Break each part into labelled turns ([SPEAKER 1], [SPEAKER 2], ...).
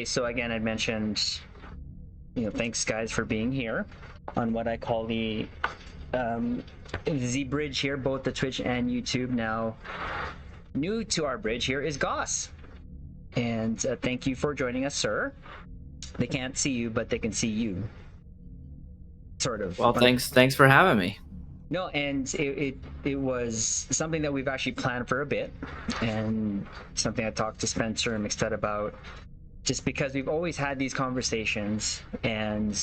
[SPEAKER 1] Okay, so again, I mentioned, thanks guys for being here on what I call the Z bridge here, both the Twitch and YouTube. Now, new to our bridge here is Gauss, and thank you for joining us, sir. They can't see you, but they can see you. Sort of.
[SPEAKER 2] Well, thanks for having me.
[SPEAKER 1] No, and it was something that we've actually planned for a bit, and something I talked to Spencer and Mixed about, just because we've always had these conversations, and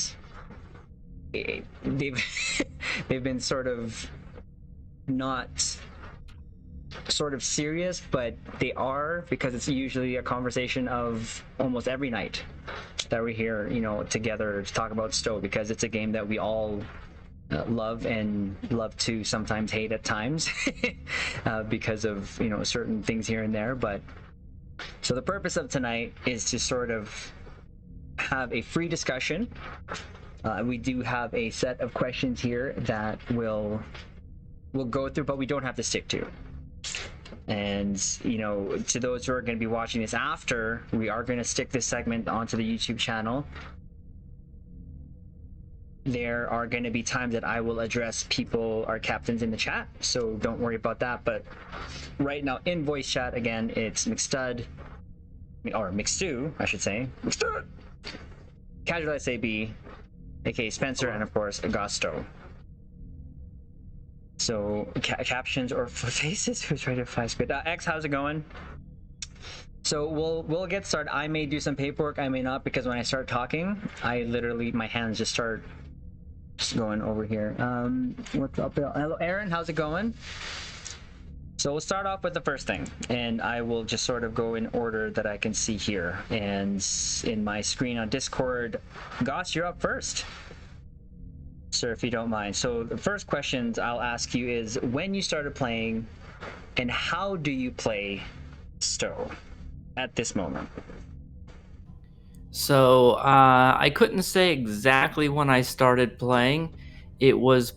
[SPEAKER 1] they've they've been sort of not sort of serious, but they are, because it's usually a conversation of almost every night that we're here, together to talk about Stowe, because it's a game that we all love and love to sometimes hate at times because of certain things here and there. But so the purpose of tonight is to sort of have a free discussion. We do have a set of questions here that we'll go through, but we don't have to stick to. And to those who are going to be watching this after, we are going to stick this segment onto the YouTube channel. There are going to be times that I will address people, our captains in the chat, so don't worry about that. But right now in voice chat, again, it's Mixstud, or Mixstew, I should say. Mixstud! Casual SAB, aka Spencer, and of course, Augusto. So captions or faces, who's ready to fly squid? X, how's it going? So we'll get started. I may do some paperwork, I may not, because when I start talking, I literally, my hands just start going over here. What's up? Hello, Aaron, how's it going? So we'll start off with the first thing, and I will just sort of go in order that I can see here. And in my screen on Discord, Gauss, you're up first, sir, if you don't mind. So the first questions I'll ask you is when you started playing, and how do you play Stowe at this moment?
[SPEAKER 2] So I couldn't say exactly when I started playing. It was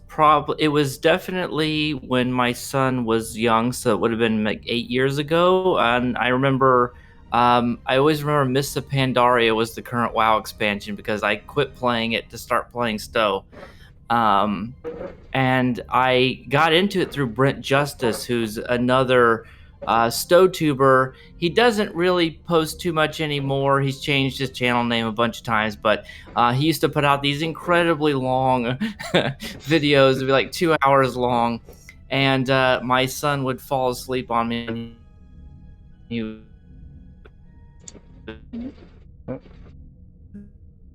[SPEAKER 2] definitely when my son was young, so it would have been like 8 years ago. And I remember, I always remember Mists of Pandaria was the current WoW expansion, because I quit playing it to start playing Stowe. And I got into it through Brent Justice, who's another StowTuber. He doesn't really post too much anymore. He's changed his channel name a bunch of times, but he used to put out these incredibly long videos. It'd be like 2 hours long, and my son would fall asleep on me.
[SPEAKER 1] Is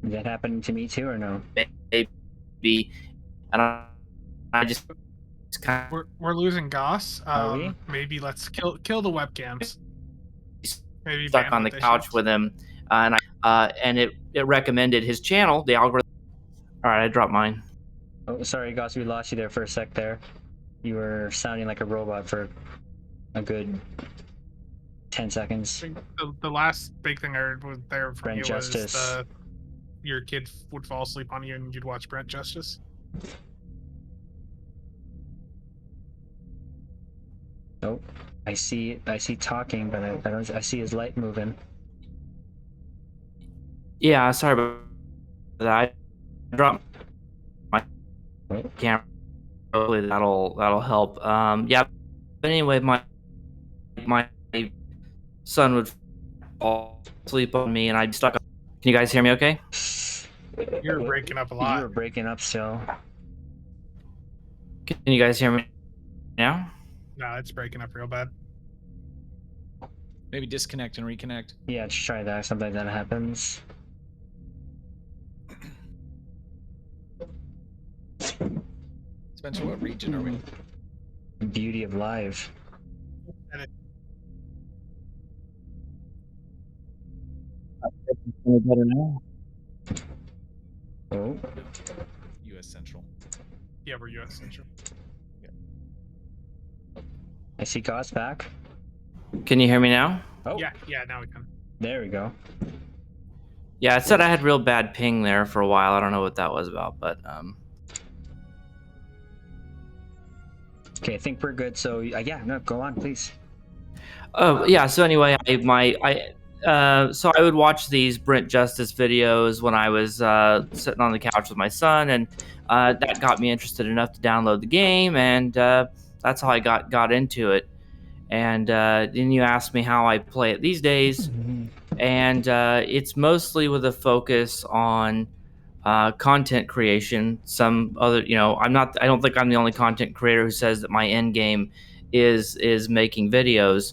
[SPEAKER 1] that happening to me too, or no?
[SPEAKER 2] Maybe, and I just kind
[SPEAKER 3] of... We're losing Gauss.
[SPEAKER 1] Are we?
[SPEAKER 3] Maybe let's kill the webcams. Maybe
[SPEAKER 2] stuck on the couch with him, and it recommended his channel. The algorithm. All right, I dropped mine.
[SPEAKER 1] Oh, sorry, Gauss, we lost you there for a sec. There, you were sounding like a robot for a good 10 seconds.
[SPEAKER 3] I think the last big thing I heard was there from
[SPEAKER 1] Brent
[SPEAKER 3] you
[SPEAKER 1] Justice.
[SPEAKER 3] Was your kid would fall asleep on you and you'd watch Brent Justice.
[SPEAKER 1] Oh, I see talking, but I don't. I see his light moving.
[SPEAKER 2] Yeah, sorry about that. I dropped my camera. Hopefully that'll help. Yeah. But anyway, my son would fall asleep on me, and I'd be stuck. Can you guys hear me? Okay.
[SPEAKER 3] You're breaking up a lot.
[SPEAKER 1] You're breaking up still.
[SPEAKER 2] Can you guys hear me now?
[SPEAKER 3] No, it's breaking up real bad.
[SPEAKER 4] Maybe disconnect and reconnect.
[SPEAKER 1] Yeah, just try that. Sometimes that happens.
[SPEAKER 4] Spencer, what region are we?
[SPEAKER 1] Beauty of live.
[SPEAKER 2] Any better now?
[SPEAKER 1] Oh.
[SPEAKER 4] U.S. Central.
[SPEAKER 3] Yeah, we're U.S. Central.
[SPEAKER 1] I see Gauss back.
[SPEAKER 2] Can you hear me now?
[SPEAKER 1] Oh.
[SPEAKER 3] Yeah, now we can.
[SPEAKER 1] There we go.
[SPEAKER 2] Yeah, it said I had real bad ping there for a while. I don't know what that was about, but
[SPEAKER 1] Okay, I think we're good. So yeah, no, go on, please.
[SPEAKER 2] Oh yeah. So anyway, So I would watch these Brent Justice videos when I was sitting on the couch with my son, and that got me interested enough to download the game, and that's how I got into it. And then you asked me how I play it these days, and it's mostly with a focus on content creation. Some other, I'm not. I don't think I'm the only content creator who says that my end game is making videos.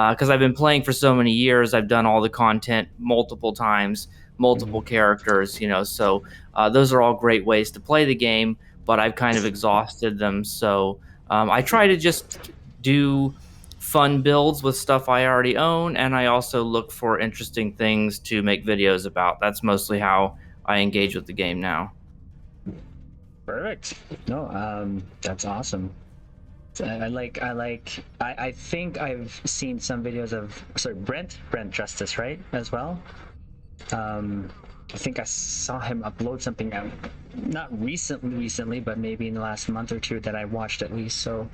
[SPEAKER 2] Because I've been playing for so many years, I've done all the content multiple times, multiple characters. So those are all great ways to play the game, but I've kind of exhausted them. So I try to just do fun builds with stuff I already own, and I also look for interesting things to make videos about. That's mostly how I engage with the game now.
[SPEAKER 1] Perfect. No, that's awesome. I think I've seen some videos of Brent Justice, right, as well. I think I saw him upload something out, not recently, but maybe in the last month or two that I watched at least. So,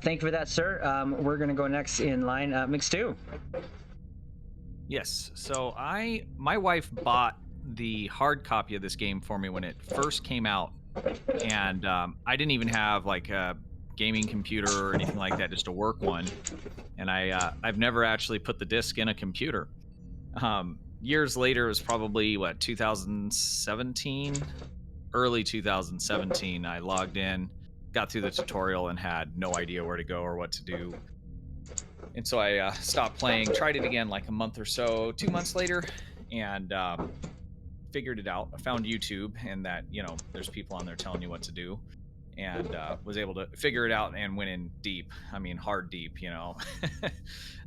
[SPEAKER 1] thank you for that, sir. We're gonna go next in line, Mixed2.
[SPEAKER 4] Yes. So my wife bought the hard copy of this game for me when it first came out, and I didn't even have like a gaming computer or anything like that, just a work one. And I've never actually put the disc in a computer. Years later, it was probably 2017, early 2017. I logged in, got through the tutorial, and had no idea where to go or what to do. And so I stopped playing, tried it again like a month or so, 2 months later, and figured it out. I found YouTube, and that, there's people on there telling you what to do, and was able to figure it out and went in deep. I mean, hard deep,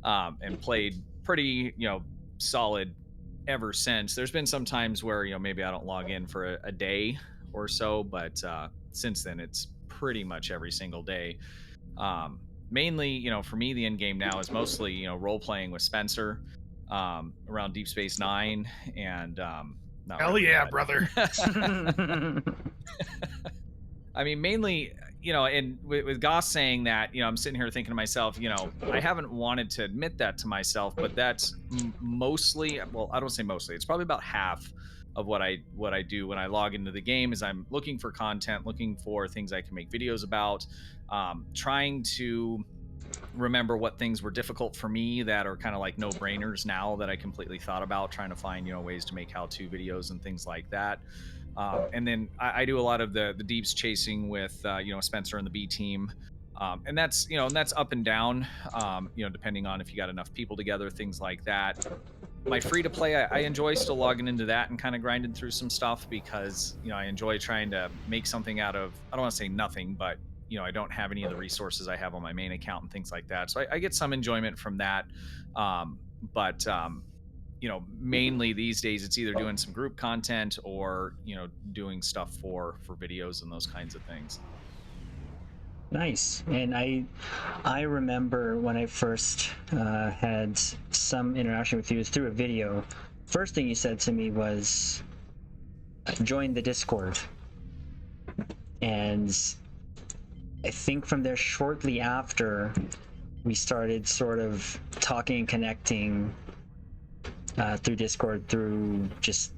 [SPEAKER 4] and played pretty, solid ever since. There's been some times where, maybe I don't log in for a day or so, but since then, it's pretty much every single day. Mainly, for me, the end game now is mostly, role playing with Spencer around Deep Space Nine, and not
[SPEAKER 3] Hell
[SPEAKER 4] really
[SPEAKER 3] yeah,
[SPEAKER 4] that.
[SPEAKER 3] brother.
[SPEAKER 4] I mean, mainly, and with Gauss saying that, I'm sitting here thinking to myself, I haven't wanted to admit that to myself, but that's mostly, well, I don't say mostly, it's probably about half of what I do when I log into the game is I'm looking for content, looking for things I can make videos about, trying to remember what things were difficult for me that are kind of like no-brainers now that I completely thought about, trying to find, ways to make how-to videos and things like that. And then I do a lot of the deeps chasing with, Spencer and the B team. And that's, and that's up and down, depending on if you got enough people together, things like that. My free to play, I enjoy still logging into that and kind of grinding through some stuff because, I enjoy trying to make something out of, I don't want to say nothing, but, I don't have any of the resources I have on my main account and things like that. So I get some enjoyment from that. But mainly these days it's either doing some group content or, doing stuff for videos and those kinds of things.
[SPEAKER 1] Nice. And I remember when I first had some interaction with you, it was through a video. First thing you said to me was, join the Discord. And I think from there shortly after, we started sort of talking and connecting through Discord, through just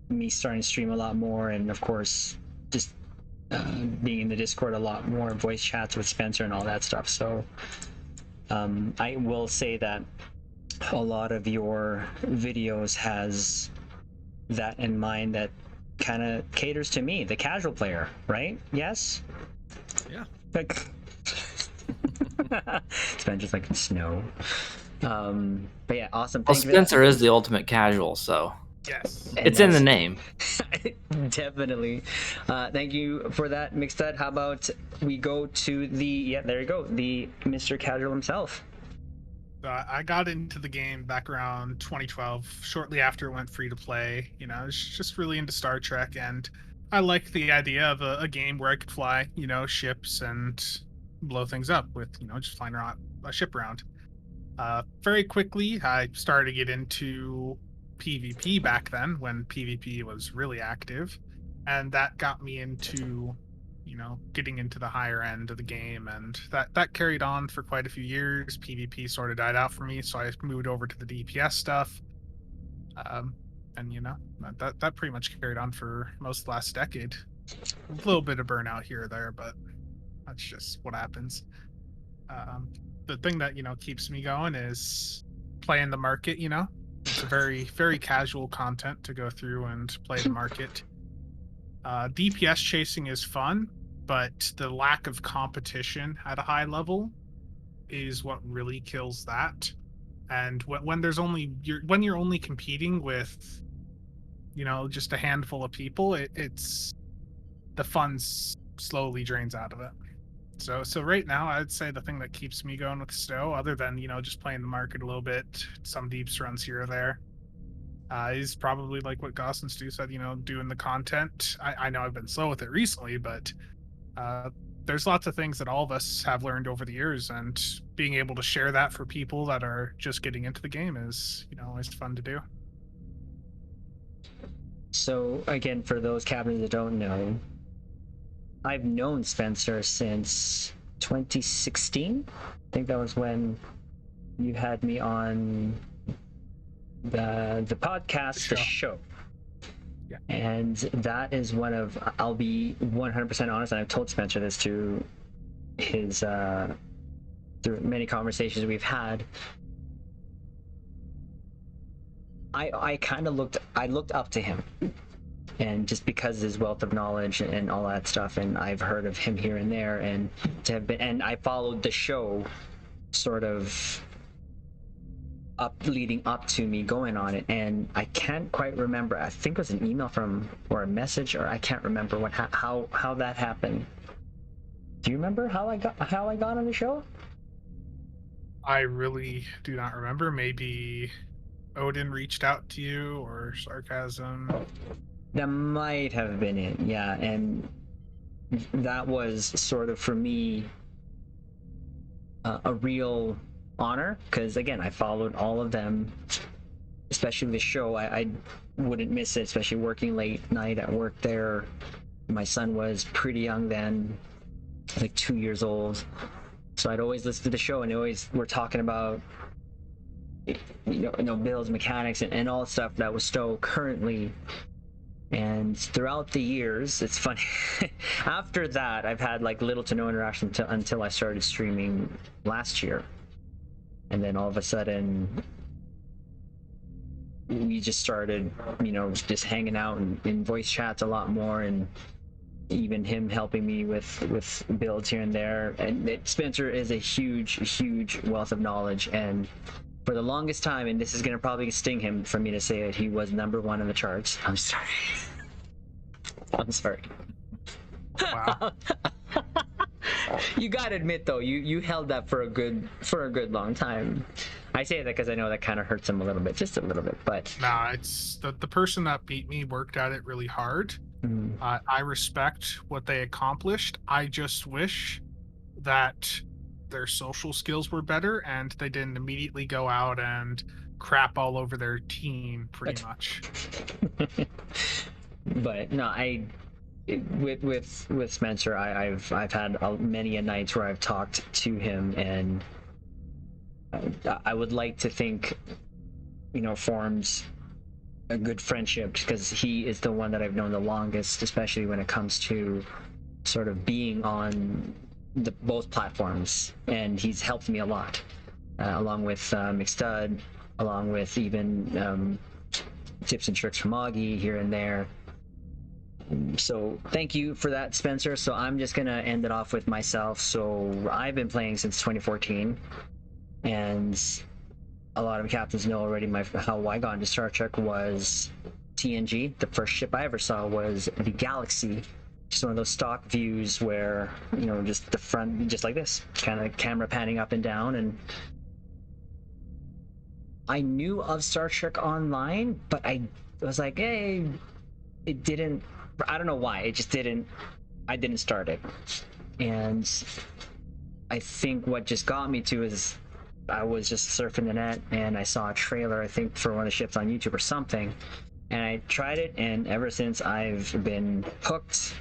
[SPEAKER 1] me starting to stream a lot more, and of course just being in the Discord a lot more, voice chats with Spencer and all that stuff. So I will say that a lot of your videos has that in mind, that kind of caters to me, the casual player, right? Yes?
[SPEAKER 4] Yeah.
[SPEAKER 1] Like Spencer's like snow. But yeah, awesome.
[SPEAKER 2] Well,
[SPEAKER 1] Thank you for that.
[SPEAKER 2] Spencer is the ultimate casual, so
[SPEAKER 3] Yes.
[SPEAKER 1] And
[SPEAKER 2] it's in the
[SPEAKER 1] that's-
[SPEAKER 2] name.
[SPEAKER 1] Definitely. Thank you for that, Mixed2. How about we go to the there you go, the Mr. Casual himself.
[SPEAKER 3] I got into the game back around 2012, shortly after it went free to play. I was just really into Star Trek, and I liked the idea of a game where I could fly, ships and blow things up with, just flying around a ship around. Very quickly, I started to get into PvP back then, when PvP was really active, and that got me into, getting into the higher end of the game, and that carried on for quite a few years. PvP sort of died out for me, so I moved over to the DPS stuff. And that pretty much carried on for most of the last decade. A little bit of burnout here or there, but that's just what happens. The thing that keeps me going is playing the market. It's a very, very casual content to go through and play the market. DPS chasing is fun, but the lack of competition at a high level is what really kills that. And when you're only competing with just a handful of people, it's the fun slowly drains out of it. So right now, I'd say the thing that keeps me going with Stowe, other than just playing the market a little bit, some deeps runs here or there, is probably like what Gauss and Stu said. Doing the content. I know I've been slow with it recently, but there's lots of things that all of us have learned over the years, and being able to share that for people that are just getting into the game is always fun to do.
[SPEAKER 1] So again, for those captains that don't know, I've known Spencer since 2016. I think that was when you had me on the podcast, the show.
[SPEAKER 3] Yeah.
[SPEAKER 1] And that is one of, I'll be 100% honest, and I've told Spencer this to his, through many conversations we've had. I kind of looked up to him, and just because of his wealth of knowledge and all that stuff, and I've heard of him here and there, and and I followed the show sort of leading up to me going on it, and I can't quite remember. I think it was an email or a message, or I can't remember how that happened. Do you remember how I got on the show?
[SPEAKER 3] I really do not remember. Maybe Odin reached out to you, or Sarcasm.
[SPEAKER 1] That might have been it, yeah. And that was sort of, for me, a real honor, because again, I followed all of them, especially the show. I wouldn't miss it, especially working late night at work there. My son was pretty young then, like 2 years old, so I'd always listen to the show, and they always were talking about builds, mechanics, and all the stuff that was Stowe currently. And throughout the years, it's funny, after that I've had like little to no interaction until I started streaming last year, and then all of a sudden we just started just hanging out in voice chats a lot more, and even him helping me with builds here and there. And Spencer is a huge wealth of knowledge, and for the longest time, and this is going to probably sting him for me to say it, he was #1 in the charts. I'm sorry. I'm sorry.
[SPEAKER 3] Wow.
[SPEAKER 1] You gotta admit though, you held that for a good long time. I say that because I know that kind of hurts him a little bit, just a little bit, but
[SPEAKER 3] Nah, it's the person that beat me worked at it really hard. I respect what they accomplished. I just wish that their social skills were better, and they didn't immediately go out and crap all over their team, pretty much.
[SPEAKER 1] But no, with Spencer, I've had many a nights where I've talked to him, and I would like to think forms a good friendship, because he is the one that I've known the longest, especially when it comes to sort of being on both platforms, and he's helped me a lot, along with McStud, along with even tips and tricks from Augie here and there. So thank you for that, Spencer. So I'm just gonna end it off with myself. So I've been playing since 2014, and a lot of captains know already how I got into Star Trek was TNG. The first ship I ever saw was the Galaxy. Just one of those stock views where just the front, just like this, kind of camera panning up and down. And I knew of Star Trek Online, but I was like, hey, it didn't, I don't know why, it just didn't, I didn't start it. And I think what just got me to is I was just surfing the net, and I saw a trailer, I think for one of the ships on YouTube or something, and I tried it, and ever since I've been hooked.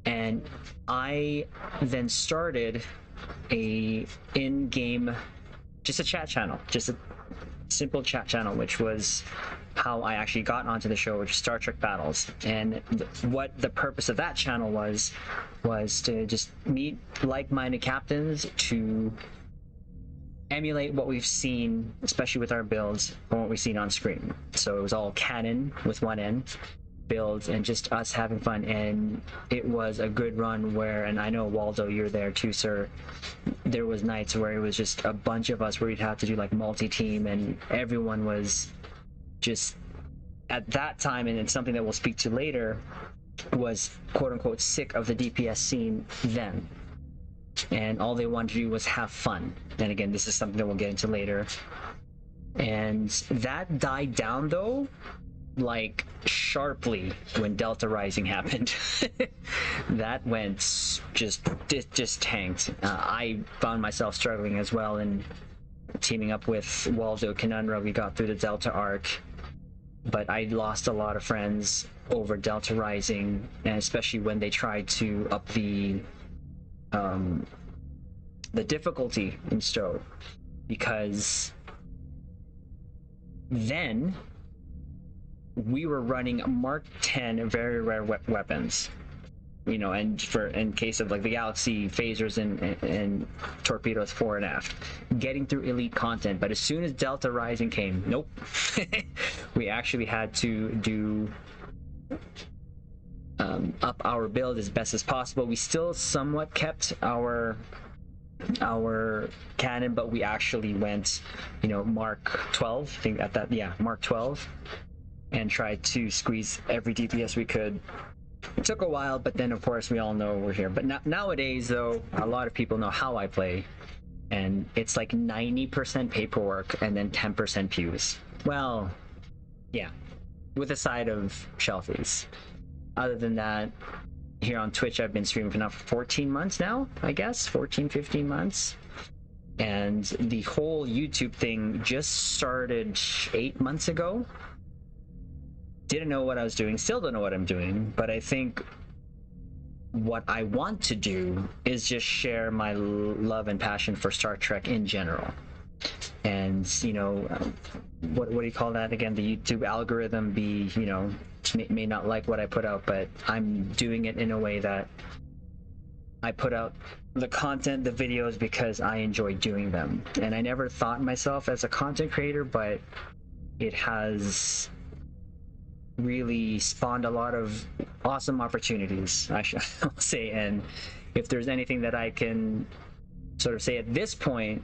[SPEAKER 1] And I then started a in-game, just a chat channel, just a simple chat channel, which was how I actually got onto the show, which is Star Trek Battles. And what the purpose of that channel was to just meet like-minded captains to emulate what we've seen, especially with our builds, and what we've seen on screen. So it was all canon with one N builds and just us having fun. And it was a good run where, and I know Waldo, you're there too, sir, there was nights where it was just a bunch of us where we'd have to do like multi-team, and everyone was just at that time, and it's something that we'll speak to later, was quote unquote sick of the DPS scene then, and all they wanted to do was have fun. And again, this is something that we'll get into later. And that died down though, like sharply, when Delta Rising happened. That went just tanked. I found myself struggling as well, and teaming up with Waldo Canunra, we got through the Delta arc, but I lost a lot of friends over Delta Rising, and especially when they tried to up the difficulty in Stowe, because then we were running Mark 10 very rare weapons, you know, and for in case of like the Galaxy phasers and torpedoes fore and aft, getting through elite content. But as soon as Delta Rising came, nope. We actually had to do up our build as best as possible. We still somewhat kept our cannon, but we actually went, you know, Mark 12, I think at that, yeah, Mark 12, and tried to squeeze every DPS we could. It took a while, but then of course we all know we're here. But nowadays though, a lot of people know how I play, and it's like 90% paperwork and then 10% pews. Well, yeah, with a side of shelfies. Other than that, here on Twitch, I've been streaming for now for 14 months now, I guess, 14, 15 months. And the whole YouTube thing just started 8 months ago. Didn't know what I was doing, still don't know what I'm doing, but I think what I want to do is just share my love and passion for Star Trek in general. And, you know, what do you call that again? The YouTube algorithm be, you know, may not like what I put out, but I'm doing it in a way that I put out the content, the videos, because I enjoy doing them. And I never thought myself as a content creator, but it has really spawned a lot of awesome opportunities, I should say. And if there's anything that I can sort of say at this point,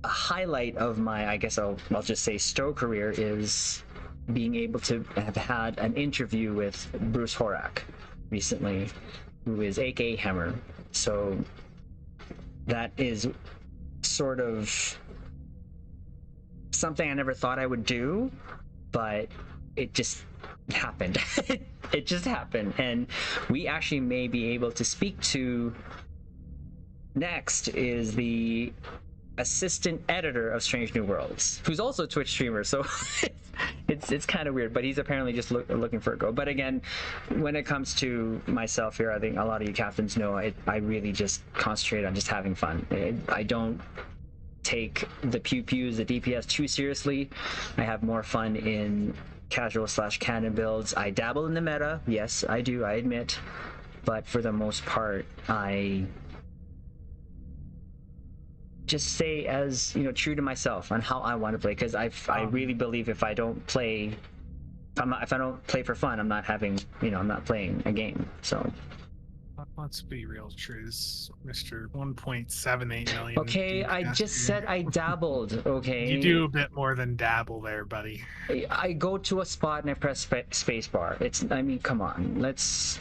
[SPEAKER 1] a highlight of my, I guess I'll just say Stowe career, is being able to have had an interview with Bruce Horak recently, who is aka Hammer. So that is sort of something I never thought I would do, but it just happened. It just happened, and we actually may be able to speak to next is the assistant editor of Strange New Worlds, who's also a Twitch streamer, so it's kind of weird, but he's apparently just looking for a go. But again, when it comes to myself here, I think a lot of you captains know I really just concentrate on just having fun. I don't take the pews, the DPS too seriously. I have more fun in casual / canon builds. I dabble in the meta, yes, I do, I admit, but for the most part, I just stay as, you know, true to myself on how I want to play, because I really believe if I don't play for fun, I'm not having, you know, I'm not playing a game. So
[SPEAKER 3] let's be real truths, Mr. 1.78 million.
[SPEAKER 1] Okay, I just said I dabbled. Okay,
[SPEAKER 3] you do a bit more than dabble there, buddy.
[SPEAKER 1] I go to a spot and I press space bar. I mean, come on, let's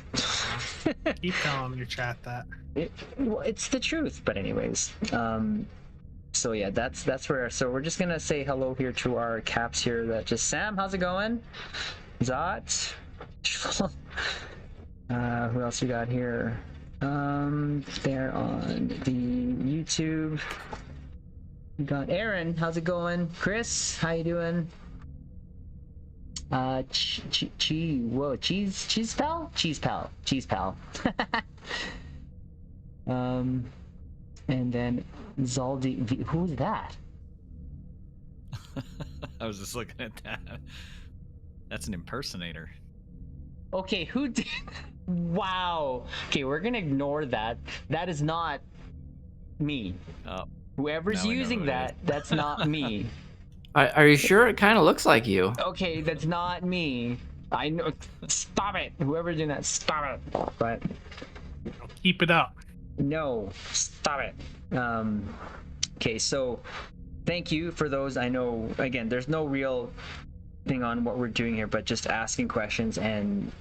[SPEAKER 3] keep telling your chat that.
[SPEAKER 1] It's the truth. But anyways, so yeah, that's where. So we're just gonna say hello here to our caps here. That just Sam, how's it going? Zot. Who else we got here? There on the YouTube. We got Aaron, how's it going? Chris, how you doing? Whoa, cheese pal. And then Zaldi. Who's that?
[SPEAKER 4] I was just looking at that. That's an impersonator.
[SPEAKER 1] Okay, who did? Wow. Okay, we're gonna ignore that. That is not me.
[SPEAKER 4] Oh,
[SPEAKER 1] Whoever's
[SPEAKER 4] now we know
[SPEAKER 1] using
[SPEAKER 4] who it
[SPEAKER 1] that,
[SPEAKER 4] is.
[SPEAKER 1] that's not me.
[SPEAKER 2] Are you sure? It kind of looks like you.
[SPEAKER 1] Okay, that's not me. I know. Stop it. Whoever's doing that, stop it. But
[SPEAKER 3] Keep it up.
[SPEAKER 1] no, stop it. Okay, so thank you for those. I know, again, there's no real thing on what we're doing here, but just asking questions, and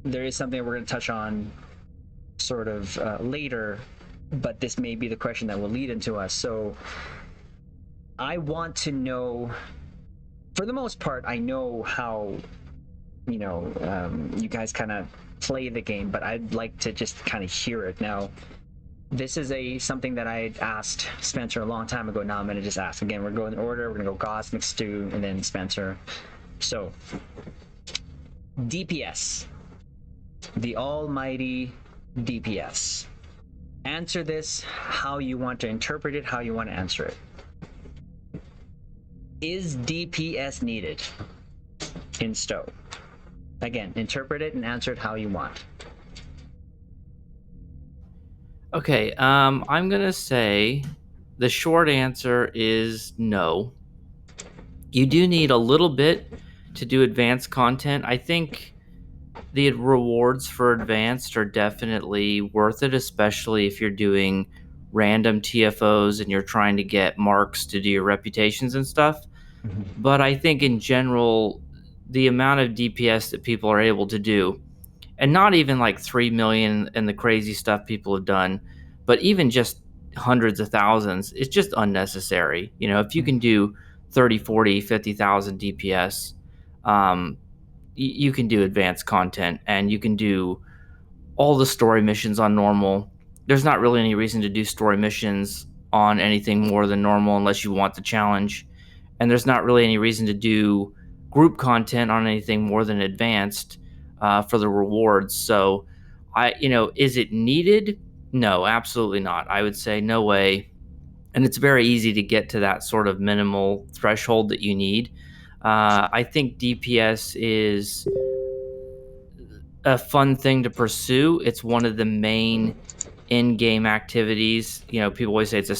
[SPEAKER 1] there is something we're going to touch on sort of later, but this may be the question that will lead into us. So I want to know, for the most part, I know how, you guys kind of play the game, but I'd like to just kind of hear it. Now, this is something that I asked Spencer a long time ago. Now I'm going to just ask again. We're going in order. We're going to go Gauss, next Stu, and then Spencer. So, DPS. The almighty DPS. Answer this how you want to interpret it, how you want to answer it. Is DPS needed in Stowe? Again, interpret it and answer it how you want.
[SPEAKER 2] Okay, I'm gonna say the short answer is no. You do need a little bit to do advanced content. I think the rewards for advanced are definitely worth it, especially if you're doing random TFOs and you're trying to get marks to do your reputations and stuff. But I think in general, the amount of DPS that people are able to do, and not even like 3 million and the crazy stuff people have done, but even just hundreds of thousands, it's just unnecessary. If you can do 30, 40, 50,000 DPS, you can do advanced content and you can do all the story missions on normal. There's not really any reason to do story missions on anything more than normal unless you want the challenge. And there's not really any reason to do group content on anything more than advanced for the rewards. So, is it needed? No, absolutely not. I would say no way. And it's very easy to get to that sort of minimal threshold that you need. I think DPS is a fun thing to pursue. It's one of the main in-game activities. People always say it's a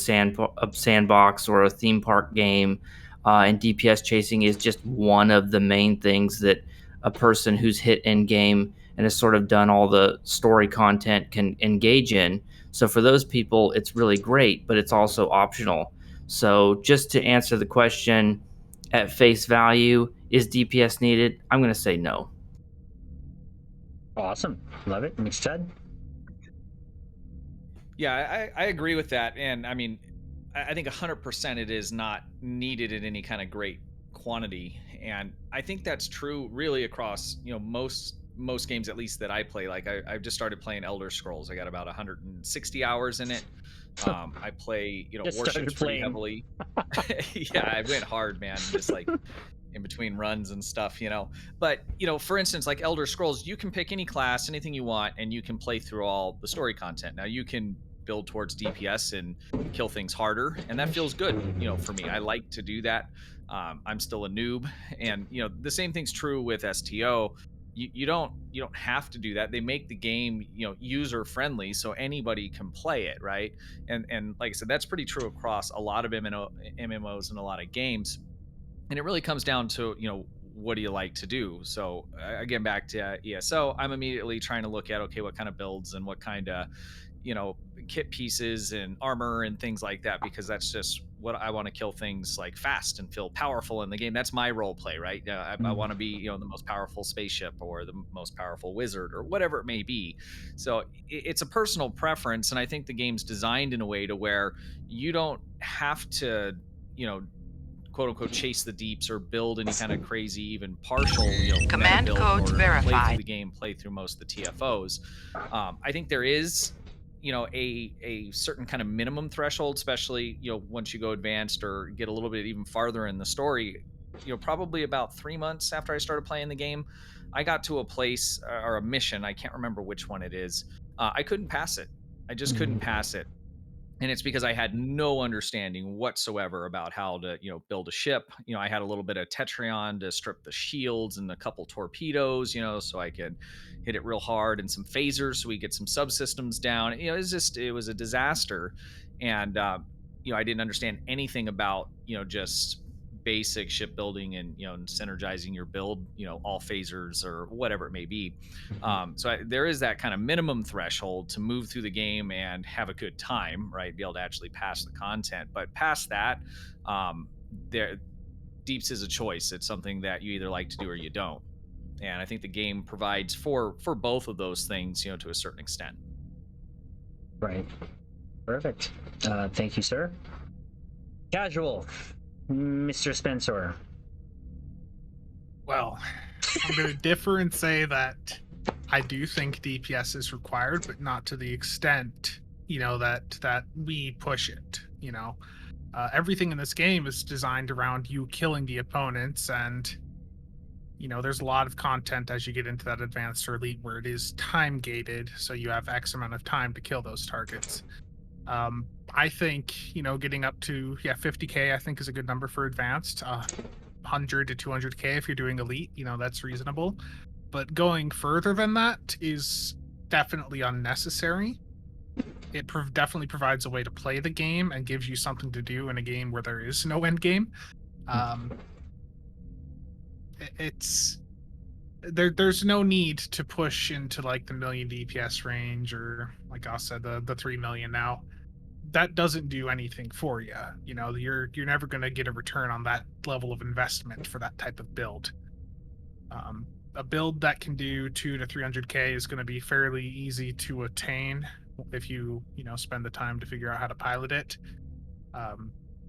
[SPEAKER 2] sandbox or a theme park game, and DPS chasing is just one of the main things that a person who's hit in-game and has sort of done all the story content can engage in. So for those people, it's really great, but it's also optional. So just to answer the question at face value, is DPS needed? I'm going to say no.
[SPEAKER 1] Awesome. Love it. Mixed Ted?
[SPEAKER 4] Yeah, I agree with that. And I mean, I think 100% it is not needed in any kind of great quantity. And I think that's true really across, most games, at least that I play. Like I've just started playing Elder Scrolls. I got about 160 hours in it. I play, warships pretty heavily. Yeah, I went hard, man. Just like in between runs and stuff, But, for instance, like Elder Scrolls, you can pick any class, anything you want, and you can play through all the story content. Now you can build towards DPS and kill things harder, and that feels good, for me. I like to do that. I'm still a noob, and the same thing's true with STO. You don't have to do that. They make the game user friendly, so anybody can play it, right? And like I said, that's pretty true across a lot of MMOs and a lot of games. And it really comes down to what do you like to do? So again, back to ESO, I'm immediately trying to look at, okay, what kind of builds and what kind of kit pieces and armor and things like that, because that's just what I want to kill things like fast and feel powerful in the game. That's my role play, right? I want to be the most powerful spaceship or the most powerful wizard or whatever it may be. So it's a personal preference, and I think the game's designed in a way to where you don't have to quote unquote chase the deeps or build any kind of crazy, even partial
[SPEAKER 5] Command
[SPEAKER 4] build
[SPEAKER 5] codes
[SPEAKER 4] in order to play through
[SPEAKER 5] verified.
[SPEAKER 4] the game, play through most of the TFOs. I think there is a certain kind of minimum threshold, especially once you go advanced or get a little bit even farther in the story. probably about 3 months after I started playing the game, I got to a place or a mission. I can't remember which one it is. I couldn't pass it. I just couldn't pass it. And it's because I had no understanding whatsoever about how to, build a ship. I had a little bit of Tetrion to strip the shields and a couple torpedoes, so I could hit it real hard, and some phasers so we get some subsystems down. It was a disaster. And, I didn't understand anything about, just basic shipbuilding and, and synergizing your build, all phasers or whatever it may be. There is that kind of minimum threshold to move through the game and have a good time, right? Be able to actually pass the content. But past that, there Deeps is a choice. It's something that you either like to do or you don't. And I think the game provides for both of those things, to a certain extent.
[SPEAKER 1] Right. Perfect. Thank you, sir. Casual, Mr. Spencer.
[SPEAKER 3] Well, I'm going to differ and say that I do think DPS is required, but not to the extent, that we push it. Everything in this game is designed around you killing the opponents, and there's a lot of content as you get into that advanced or elite where it is time gated, so you have X amount of time to kill those targets. I think getting up to 50k I think is a good number for advanced. 100 to 200k if you're doing elite, that's reasonable. But going further than that is definitely unnecessary. It definitely provides a way to play the game and gives you something to do in a game where there is no end game. There's no need to push into like the million DPS range, or like I said, the 3 million now. That doesn't do anything for you. You're never going to get a return on that level of investment for that type of build. A build that can do 200 to 300k is going to be fairly easy to attain if you spend the time to figure out how to pilot it.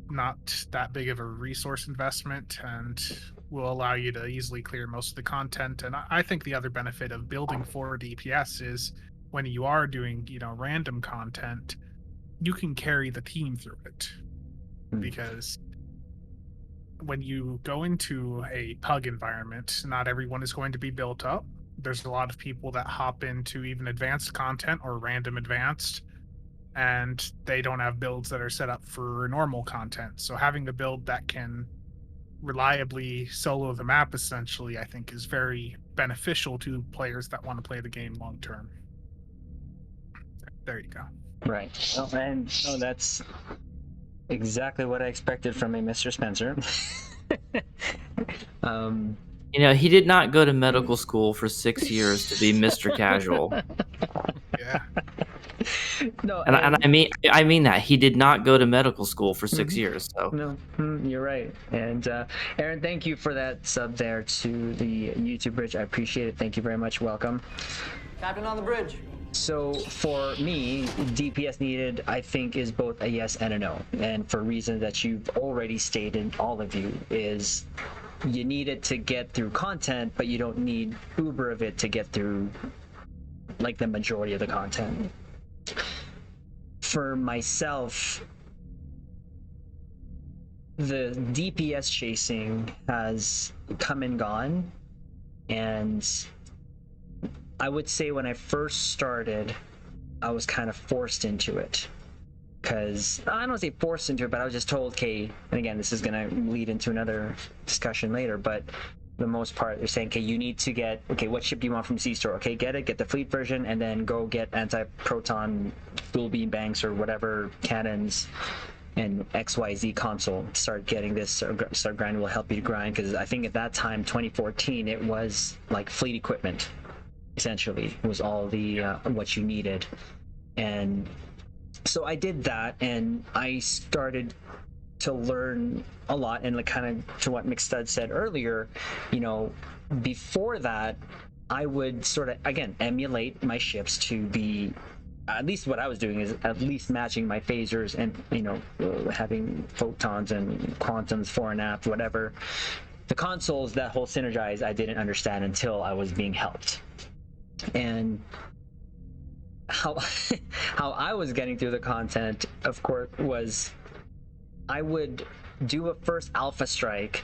[SPEAKER 3] Not that big of a resource investment, and will allow you to easily clear most of the content. And I think the other benefit of building for DPS is when you are doing random content, you can carry the team through it. Because when you go into a pug environment, not everyone is going to be built up. There's a lot of people that hop into even advanced content or random advanced, and they don't have builds that are set up for normal content. So having a build that can reliably solo the map, essentially, I think is very beneficial to players that want to play the game long term. There you go.
[SPEAKER 1] Right. That's exactly what I expected from a Mr. Spencer.
[SPEAKER 2] He did not go to medical school for 6 years to be Mr. Casual.
[SPEAKER 3] Yeah.
[SPEAKER 1] No,
[SPEAKER 2] and I mean that he did not go to medical school for 6 years. So
[SPEAKER 1] no, you're right. And Aaron, thank you for that sub there to the YouTube bridge. I appreciate it. Thank you very much. Welcome.
[SPEAKER 5] Captain on the bridge.
[SPEAKER 1] So for me, DPS needed, I think, is both a yes and a no. And for reasons that you've already stated, all of you, is you need it to get through content, but you don't need uber of it to get through like the majority of the content. For myself, the DPS chasing has come and gone, and I would say when I first started, I was kind of forced into it. Because, I don't want to say forced into it, but I was just told, okay, and again, this is going to lead into another discussion later, but for the most part, they're saying, okay, you need to get, okay, what ship do you want from C-Store? Okay, get the fleet version, and then go get anti-proton fuel beam banks or whatever cannons and XYZ console. Start getting this, start grinding will help you to grind, because I think at that time, 2014, it was like fleet equipment. Essentially was all the what you needed. And so I did that, and I started to learn a lot. And like kind of to what McStud said earlier, before that I would sort of again emulate my ships to be, at least what I was doing is at least matching my phasers and having photons and quantums fore and aft, whatever. The consoles, that whole synergize, I didn't understand until I was being helped. And how I was getting through the content, of course, was I would do a first alpha strike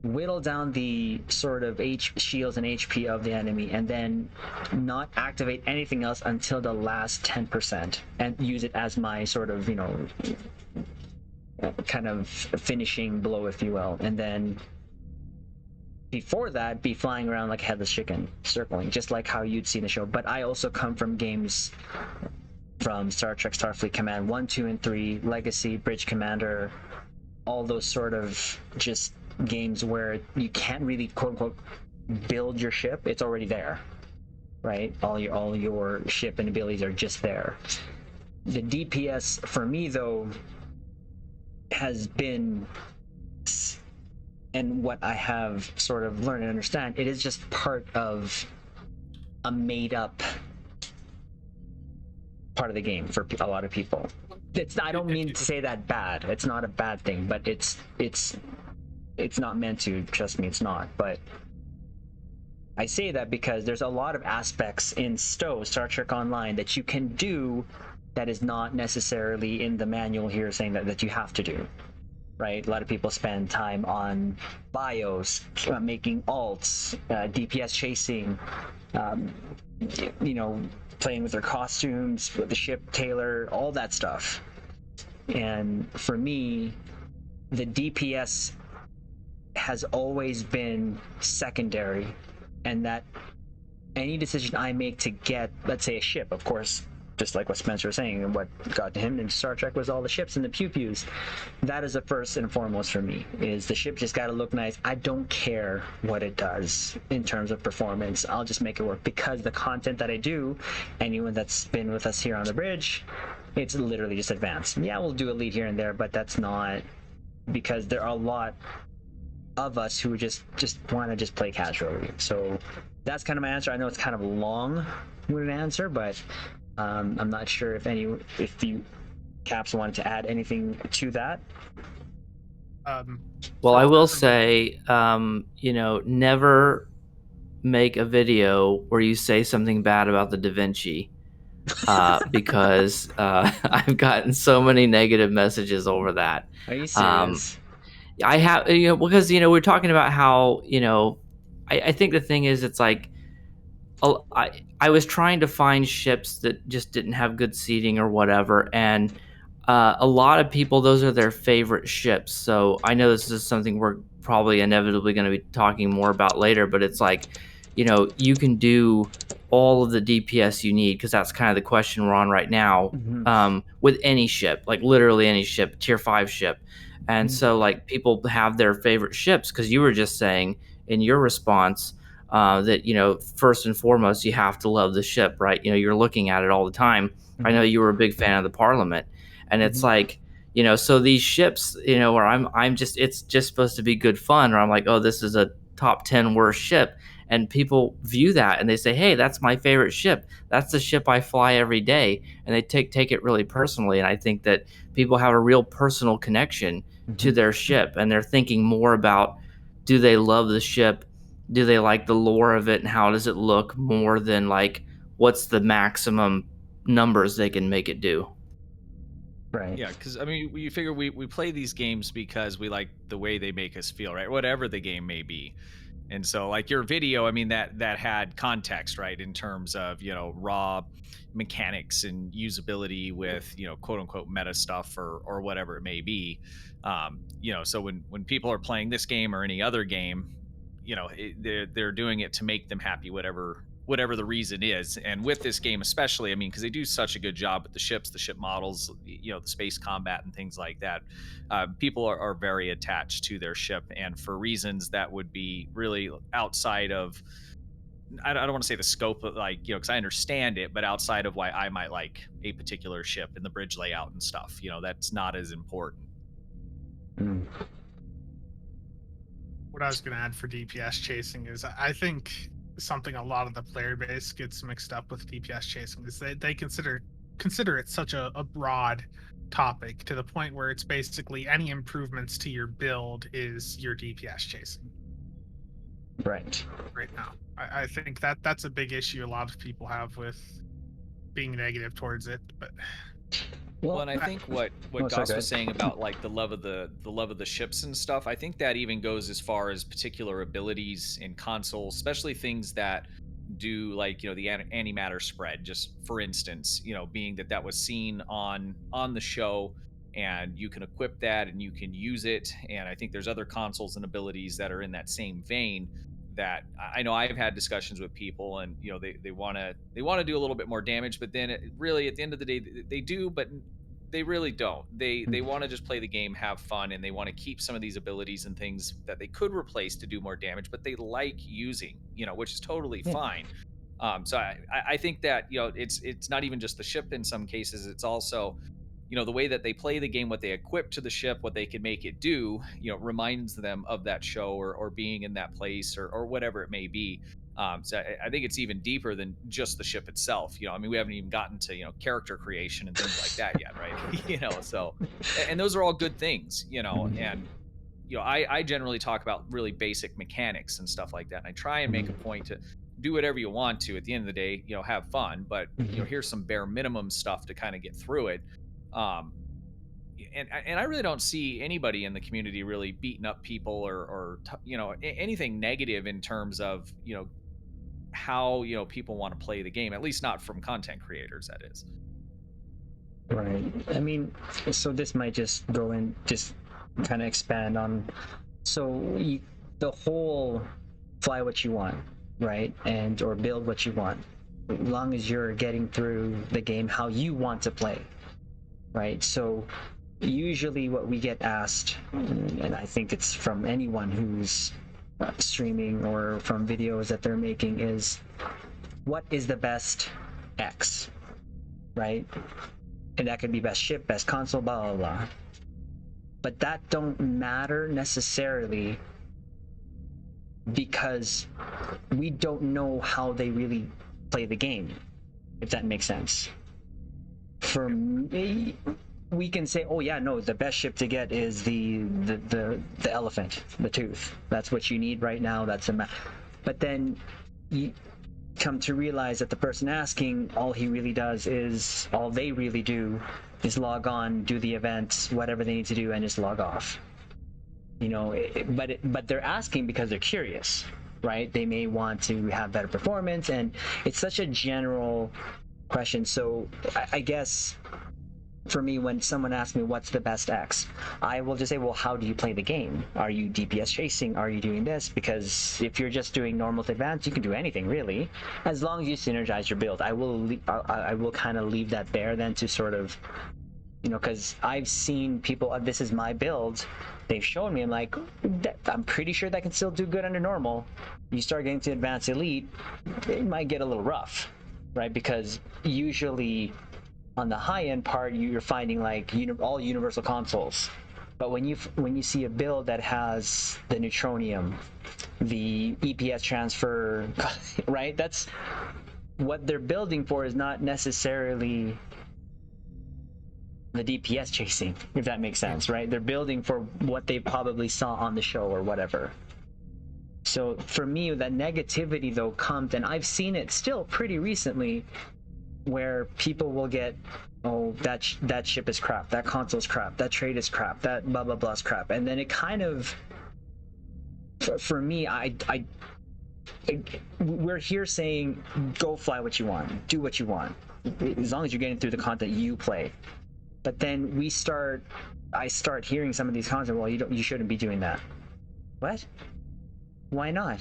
[SPEAKER 1] whittle down the sort of shields and HP of the enemy, and then not activate anything else until the last 10%, and use it as my sort of, you know, kind of finishing blow, if you will. And then before that, be flying around like a headless chicken, circling, just like how you'd see in the show. But I also come from games from Star Trek Starfleet Command 1, 2, and 3, Legacy, Bridge Commander, all those sort of just games where you can't really quote unquote build your ship. It's already there, right? All your ship and abilities are just there. The DPS for me though has been, and what I have sort of learned and understand, it is just part of a made up part of the game for a lot of people. I don't mean to say that bad. It's not a bad thing, but it's not meant to. Trust me, it's not. But I say that because there's a lot of aspects in Star Trek Online, that you can do that is not necessarily in the manual here saying that you have to do. Right? A lot of people spend time on bios, making alts, DPS chasing, you know, playing with their costumes, with the ship tailor, all that stuff. And for me, the DPS has always been secondary, and that any decision I make to get, let's say, a ship, of course, just like what Spencer was saying, and what got him into Star Trek was all the ships and the pew-pews. That is the first and foremost for me, is the ship just got to look nice. I don't care what it does in terms of performance. I'll just make it work, because the content that I do, anyone that's been with us here on the bridge, it's literally just advanced. Yeah, we'll do a lead here and there, but that's not, because there are a lot of us who just want to just play casually. So that's kind of my answer. I know it's kind of a long-winded answer, but I'm not sure if you Caps wanted to add anything to that.
[SPEAKER 2] Well, I will say, you know, never make a video where you say something bad about the Da Vinci, because I've gotten so many negative messages over that.
[SPEAKER 1] Are you serious?
[SPEAKER 2] I have, you know, because, you know, we're talking about how, you know, I think the thing is, it's like, I was trying to find ships that just didn't have good seating or whatever, and a lot of people, those are their favorite ships. So I know this is something we're probably inevitably going to be talking more about later, but it's like, you know, you can do all of the DPS you need, because that's kind of the question we're on right now, with any ship, like literally any ship, tier 5 ship. And so like people have their favorite ships, because you were just saying in your response, that, you know, first and foremost, you have to love the ship, right? You know, you're looking at it all the time. I know you were a big fan of the Parliament, and it's like, you know, so these ships, you know, where I'm just, it's just supposed to be good fun, or I'm like, oh, this is a top 10 worst ship, and people view that and they say, hey, that's my favorite ship. That's the ship I fly every day, and they take it really personally. And I think that people have a real personal connection to their ship, and they're thinking more about, do they love the ship? Do they like the lore of it, and how does it look, more than like what's the maximum numbers they can make it do.
[SPEAKER 1] Right.
[SPEAKER 4] Yeah, because I mean, you figure we play these games because we like the way they make us feel, right? Whatever the game may be. And so, like your video, I mean, that had context, right, in terms of, you know, raw mechanics and usability with, you know, quote unquote meta stuff, or whatever it may be. You know, so when people are playing this game or any other game, you know, they're doing it to make them happy, whatever the reason is. And with this game especially, I mean, because they do such a good job with the ships, the ship models, you know, the space combat and things like that, people are very attached to their ship, and for reasons that would be really outside of, I don't want to say the scope of, like, you know, because I understand it, but outside of why I might like a particular ship and the bridge layout and stuff, you know, that's not as important.
[SPEAKER 3] What I was going to add for DPS chasing is, I think something a lot of the player base gets mixed up with DPS chasing is they consider it such a broad topic, to the point where it's basically any improvements to your build is your DPS chasing.
[SPEAKER 1] Right
[SPEAKER 3] now, I think that's a big issue a lot of people have with being negative towards it. But
[SPEAKER 4] Well, and I think what
[SPEAKER 1] sorry,
[SPEAKER 4] Gauss
[SPEAKER 1] go
[SPEAKER 4] was
[SPEAKER 1] ahead.
[SPEAKER 4] saying about like the love of the ships and stuff, I think that even goes as far as particular abilities in consoles, especially things that do like the antimatter spread. Just for instance, being that was seen on the show, and you can equip that and you can use it. And I think there's other consoles and abilities that are in that same vein that I know I've had discussions with people, and they want to do a little bit more damage, but then really at the end of the day they do, but they really don't. They want to just play the game, have fun, and they want to keep some of these abilities and things that they could replace to do more damage, but they like using, which is totally
[SPEAKER 1] Yeah.
[SPEAKER 4] fine. So I think that it's not even just the ship in some cases. It's also the way that they play the game, what they equip to the ship, what they can make it do, reminds them of that show or being in that place or whatever it may be. So I think it's even deeper than just the ship itself. I mean, we haven't even gotten to character creation and things like that yet, right? So, and those are all good things, and I generally talk about really basic mechanics and stuff like that, and I try and make a point to do whatever you want to. At the end of the day, have fun, but here's some bare minimum stuff to kind of get through it. Um, and I really don't see anybody in the community really beating up people or anything negative in terms of how people want to play the game, at least not from content creators, that is.
[SPEAKER 1] Right. I mean, so this might just go in, just kind of expand on. So the whole fly what you want, right, and or build what you want, as long as you're getting through the game how you want to play, right? So usually what we get asked, and I think it's from anyone who's streaming or from videos that they're making, is what is the best X, right? And that could be best ship, best console, blah blah blah. But that don't matter necessarily because we don't know how they really play the game, if that makes sense. For me, we can say, oh yeah, no, the best ship to get is the elephant, the tooth. That's what you need right now. That's but then you come to realize that the person asking, all they really do is log on, do the event, whatever they need to do, and just log off. But they're asking because they're curious, right? They may want to have better performance, and it's such a general question. So I guess for me, when someone asks me what's the best X, I will just say, well, how do you play the game? Are you DPS chasing? Are you doing this? Because if you're just doing normal to advanced, you can do anything really, as long as you synergize your build. I will kind of leave that there then to sort of, because I've seen people, this is my build, they've shown me, I'm like, I'm pretty sure that can still do good under normal. You start getting to advanced elite, it might get a little rough, right? Because usually on the high end part, you're finding like all universal consoles. But when you see a build that has the neutronium, the EPS transfer, right? That's what they're building for, is not necessarily the DPS chasing, if that makes sense, right? They're building for what they probably saw on the show or whatever. So for me, that negativity though comes, and I've seen it still pretty recently, where people will get, oh, that ship is crap, that console's crap, that trade is crap, that blah blah blah's crap, and then it kind of, for me, we're here saying go fly what you want, do what you want, as long as you're getting through the content you play. But then I start hearing some of these content, well, you shouldn't be doing that. What? Why not?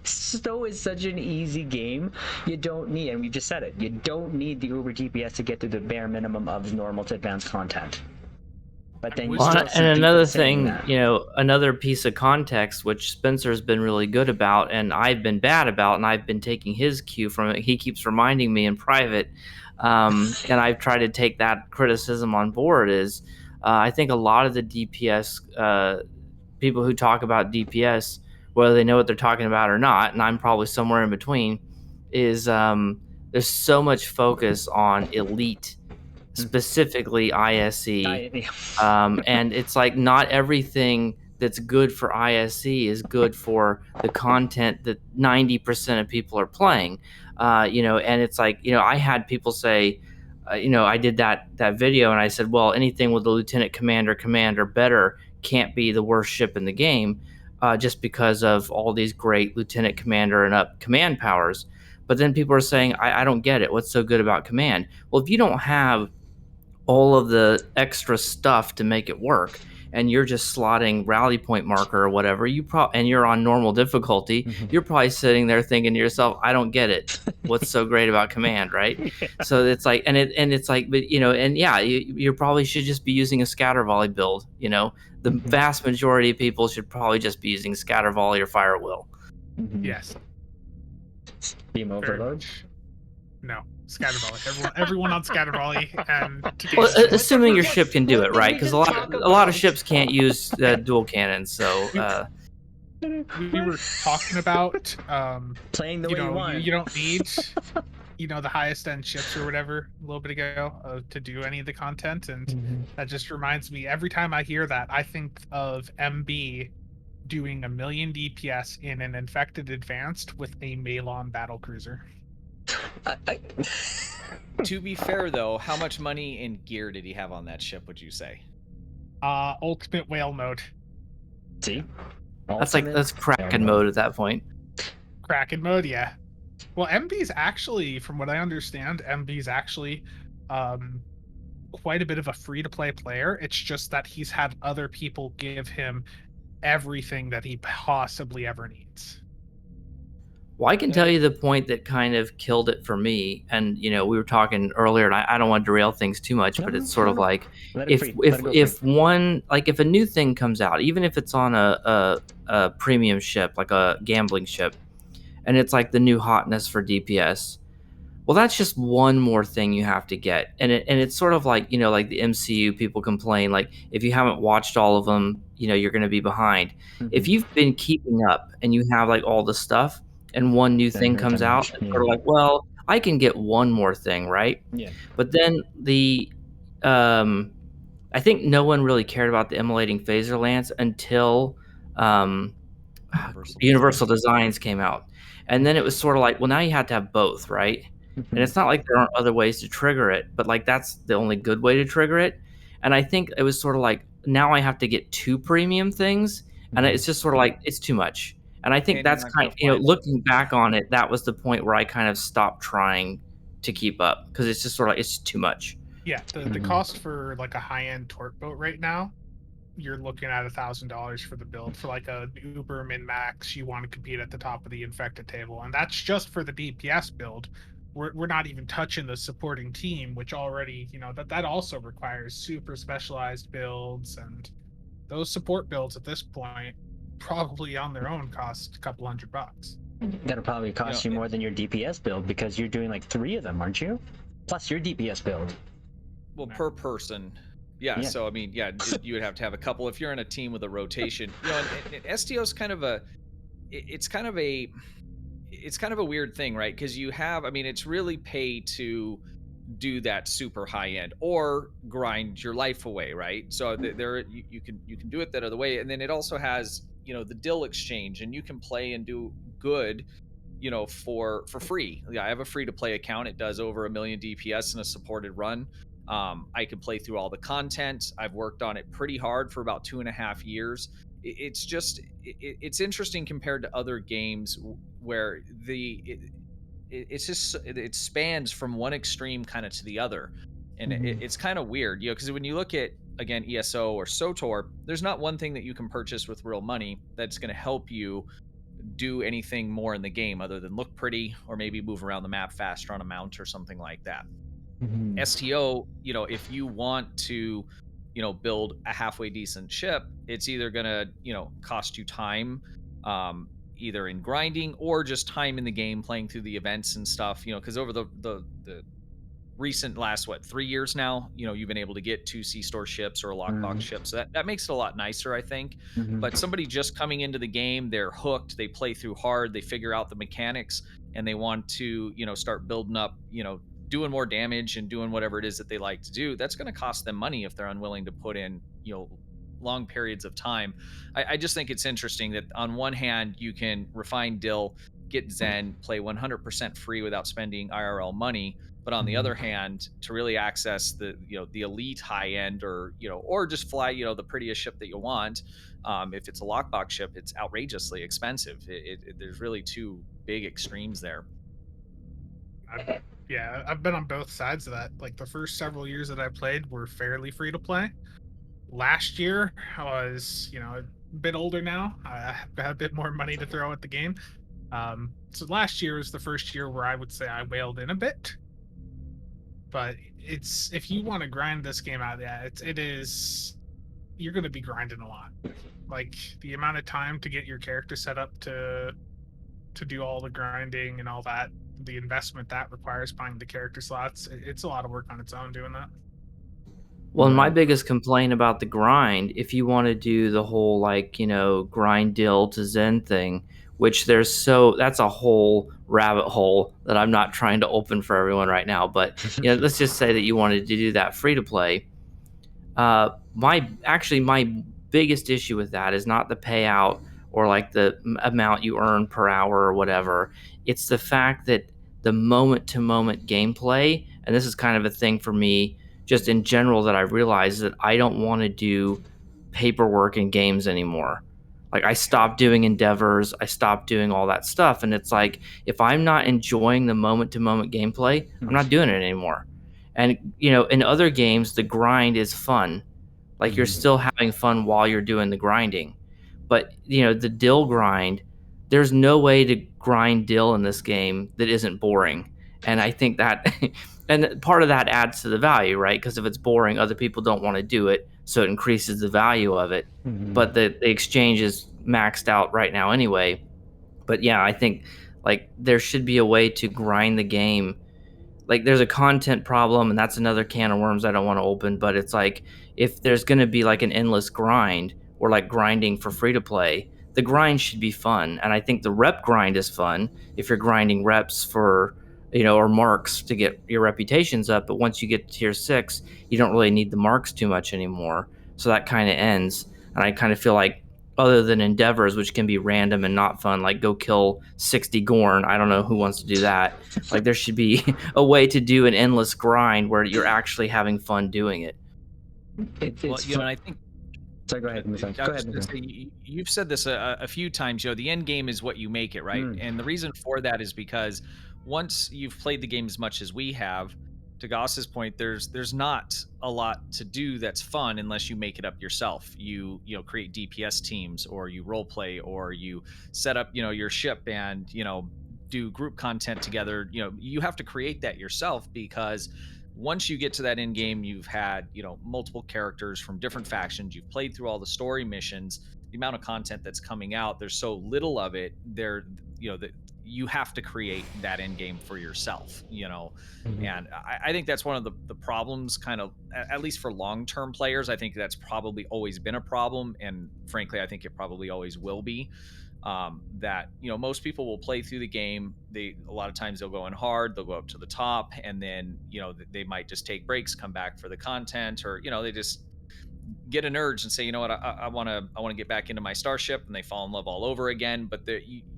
[SPEAKER 1] Stowe is such an easy game. You don't need, and we just said it, you don't need the Uber DPS to get to the bare minimum of normal to advanced content. But then you still see
[SPEAKER 2] and
[SPEAKER 1] people
[SPEAKER 2] another
[SPEAKER 1] saying
[SPEAKER 2] thing,
[SPEAKER 1] that.
[SPEAKER 2] another piece of context, which Spencer's been really good about, and I've been bad about, and I've been taking his cue from it. He keeps reminding me in private, and I've tried to take that criticism on board. Is I think a lot of the DPS people who talk about DPS, whether they know what they're talking about or not, and I'm probably somewhere in between, is there's so much focus on elite, specifically ISE. And it's like not everything that's good for ISE is good for the content that 90% of people are playing. And it's like, I had people say, I did that video and I said, well, anything with the lieutenant commander better can't be the worst ship in the game, just because of all these great lieutenant commander and up command powers. But then people are saying, I don't get it. What's so good about command? Well, if you don't have all of the extra stuff to make it work, and you're just slotting rally point marker or whatever, and you're on normal difficulty, you're probably sitting there thinking to yourself, I don't get it. What's so great about command, right? So it's like, and it's like, but and yeah, you probably should just be using a scatter volley build. The vast majority of people should probably just be using scatter volley or fire will.
[SPEAKER 3] Yes.
[SPEAKER 1] Beam
[SPEAKER 3] Very
[SPEAKER 1] overload.
[SPEAKER 3] much. No. Scatter volley. Everyone on scatter volley, and
[SPEAKER 2] Well, assuming your ship can do it, right? Because a lot of ships can't use dual cannons. So
[SPEAKER 3] we were talking about
[SPEAKER 1] Playing the way you want.
[SPEAKER 3] you don't need the highest end ships or whatever a little bit ago to do any of the content, and that just reminds me, every time I hear that, I think of MB doing 1,000,000 DPS in an infected advanced with a Malon battle cruiser.
[SPEAKER 4] To be fair, though, how much money and gear did he have on that ship, would you say?
[SPEAKER 3] Ultimate whale mode.
[SPEAKER 1] See?
[SPEAKER 2] that's Kraken mode at that point.
[SPEAKER 3] Kraken mode, yeah. Well, MB's actually, from what I understand, MB's actually quite a bit of a free-to-play player. It's just that he's had other people give him everything that he possibly ever needs.
[SPEAKER 2] Well, I can tell you the point that kind of killed it for me, and we were talking earlier, and I don't want to derail things too much, but it's sort of like if a new thing comes out, even if it's on a premium ship, like a gambling ship, and it's like the new hotness for DPS, well, that's just one more thing you have to get, and it's sort of like like the MCU people complain, like if you haven't watched all of them, you're going to be behind. If you've been keeping up and you have like all the stuff, and one new thing comes out, and sort of like, well, I can get one more thing, right?
[SPEAKER 1] Yeah.
[SPEAKER 2] But then I think no one really cared about the immolating phaser lance until Universal Designs came out, and then it was sort of like, well, now you have to have both, right? And it's not like there aren't other ways to trigger it, but like that's the only good way to trigger it. And I think it was sort of like, now I have to get 2 premium things, and it's just sort of like, it's too much. And I think that's kind of, looking back on it, that was the point where I kind of stopped trying to keep up, because it's just sort of like, it's too much.
[SPEAKER 3] Yeah, the cost for like a high-end torque boat right now, you're looking at $1,000 for the build. For like a Uber min-max, you want to compete at the top of the infected table, and that's just for the DPS build. We're not even touching the supporting team, which already, that also requires super specialized builds, and those support builds at this point probably on their own cost a couple $100.
[SPEAKER 1] That'll probably cost you more than your DPS build, because you're doing like 3 of them, aren't you? Plus your DPS build.
[SPEAKER 4] Well, per person. Yeah, so I mean, you would have to have a couple if you're in a team with a rotation. And STO's kind of a weird thing, right? Because you have, I mean, it's really pay to do that super high end or grind your life away, right? So there you can do it that other way, and then it also has the dill exchange, and you can play and do good for free. Yeah, I have a free to play account. It does over 1,000,000 DPS in a supported run. I can play through all the content. I've worked on it pretty hard for about 2.5 years. It's just it's interesting compared to other games where it spans from one extreme kind of to the other, and it's kind of weird, because when you look at, again, ESO or SOTOR, there's not one thing that you can purchase with real money that's going to help you do anything more in the game other than look pretty or maybe move around the map faster on a mount or something like that. STO, if you want to build a halfway decent ship, it's either gonna cost you time, either in grinding or just time in the game playing through the events and stuff, because over the recent last 3 years now, you've been able to get 2 C-store ships or a lockbox ship, so that makes it a lot nicer, I think. But somebody just coming into the game, they're hooked, they play through hard, they figure out the mechanics, and they want to start building up, doing more damage and doing whatever it is that they like to do. That's going to cost them money if they're unwilling to put in long periods of time. I just think it's interesting that on one hand you can refine dill get Zen, play 100% free without spending IRL money. But on the other hand, to really access the the elite high end, or or just fly the prettiest ship that you want, if it's a lockbox ship, it's outrageously expensive. There's really two big extremes there.
[SPEAKER 3] Yeah, I've been on both sides of that. Like the first several years that I played were fairly free to play. Last year, I was, a bit older now. I had a bit more money to throw at the game. So last year was the first year where I would say I whaled in a bit. But it's, if you want to grind this game out, yeah, it is. You're going to be grinding a lot. Like the amount of time to get your character set up to do all the grinding and all that, the investment that requires buying the character slots, it's a lot of work on its own doing that.
[SPEAKER 2] Well, my
[SPEAKER 1] Right.
[SPEAKER 2] biggest complaint about the grind, if you want to do the whole grind dill to Zen thing, which that's a whole rabbit hole that I'm not trying to open for everyone right now. But let's just say that you wanted to do that free to play. My biggest issue with that is not the payout or like the amount you earn per hour or whatever. It's the fact that the moment to moment gameplay, and this is kind of a thing for me just in general, that I realize that I don't want to do paperwork in games anymore. Like I stopped doing endeavors, I stopped doing all that stuff, and it's like if I'm not enjoying the moment to moment gameplay, I'm not doing it anymore. And in other games the grind is fun. Like you're still having fun while you're doing the grinding. But the dill grind, there's no way to grind dill in this game that isn't boring. And I think that and part of that adds to the value, right? Because if it's boring, other people don't want to do it, so it increases the value of it. But the exchange is maxed out right now anyway. But yeah, I think like there should be a way to grind the game. Like there's a content problem, and that's another can of worms I don't want to open. But it's like if there's going to be like an endless grind or like grinding for free to play, the grind should be fun. And I think the rep grind is fun if you're grinding reps for or marks to get your reputations up. But once you get to tier 6, you don't really need the marks too much anymore. So that kind of ends. And I kind of feel like other than endeavors, which can be random and not fun, like go kill 60 Gorn. I don't know who wants to do that. Like there should be a way to do an endless grind where you're actually having fun doing it.
[SPEAKER 4] Well, and I think.
[SPEAKER 1] So go ahead, Mr. Go ahead, Mr.
[SPEAKER 4] You've said this a few times. The end game is what you make it, right? And the reason for that is because once you've played the game as much as we have, to Gauss's point, there's not a lot to do that's fun unless you make it up yourself. You create DPS teams, or you role play, or you set up your ship and do group content together. You have to create that yourself, because once you get to that end game, you've had multiple characters from different factions, you've played through all the story missions, the amount of content that's coming out, there's so little of it there, that you have to create that end game for yourself. And I think that's one of the problems, kind of, at least for long-term players. I think that's probably always been a problem, and frankly I think it probably always will be. That most people will play through the game, a lot of times they'll go in hard, they'll go up to the top, and then they might just take breaks, come back for the content, or they just get an urge and say, you know what, I want to get back into my starship, and they fall in love all over again. But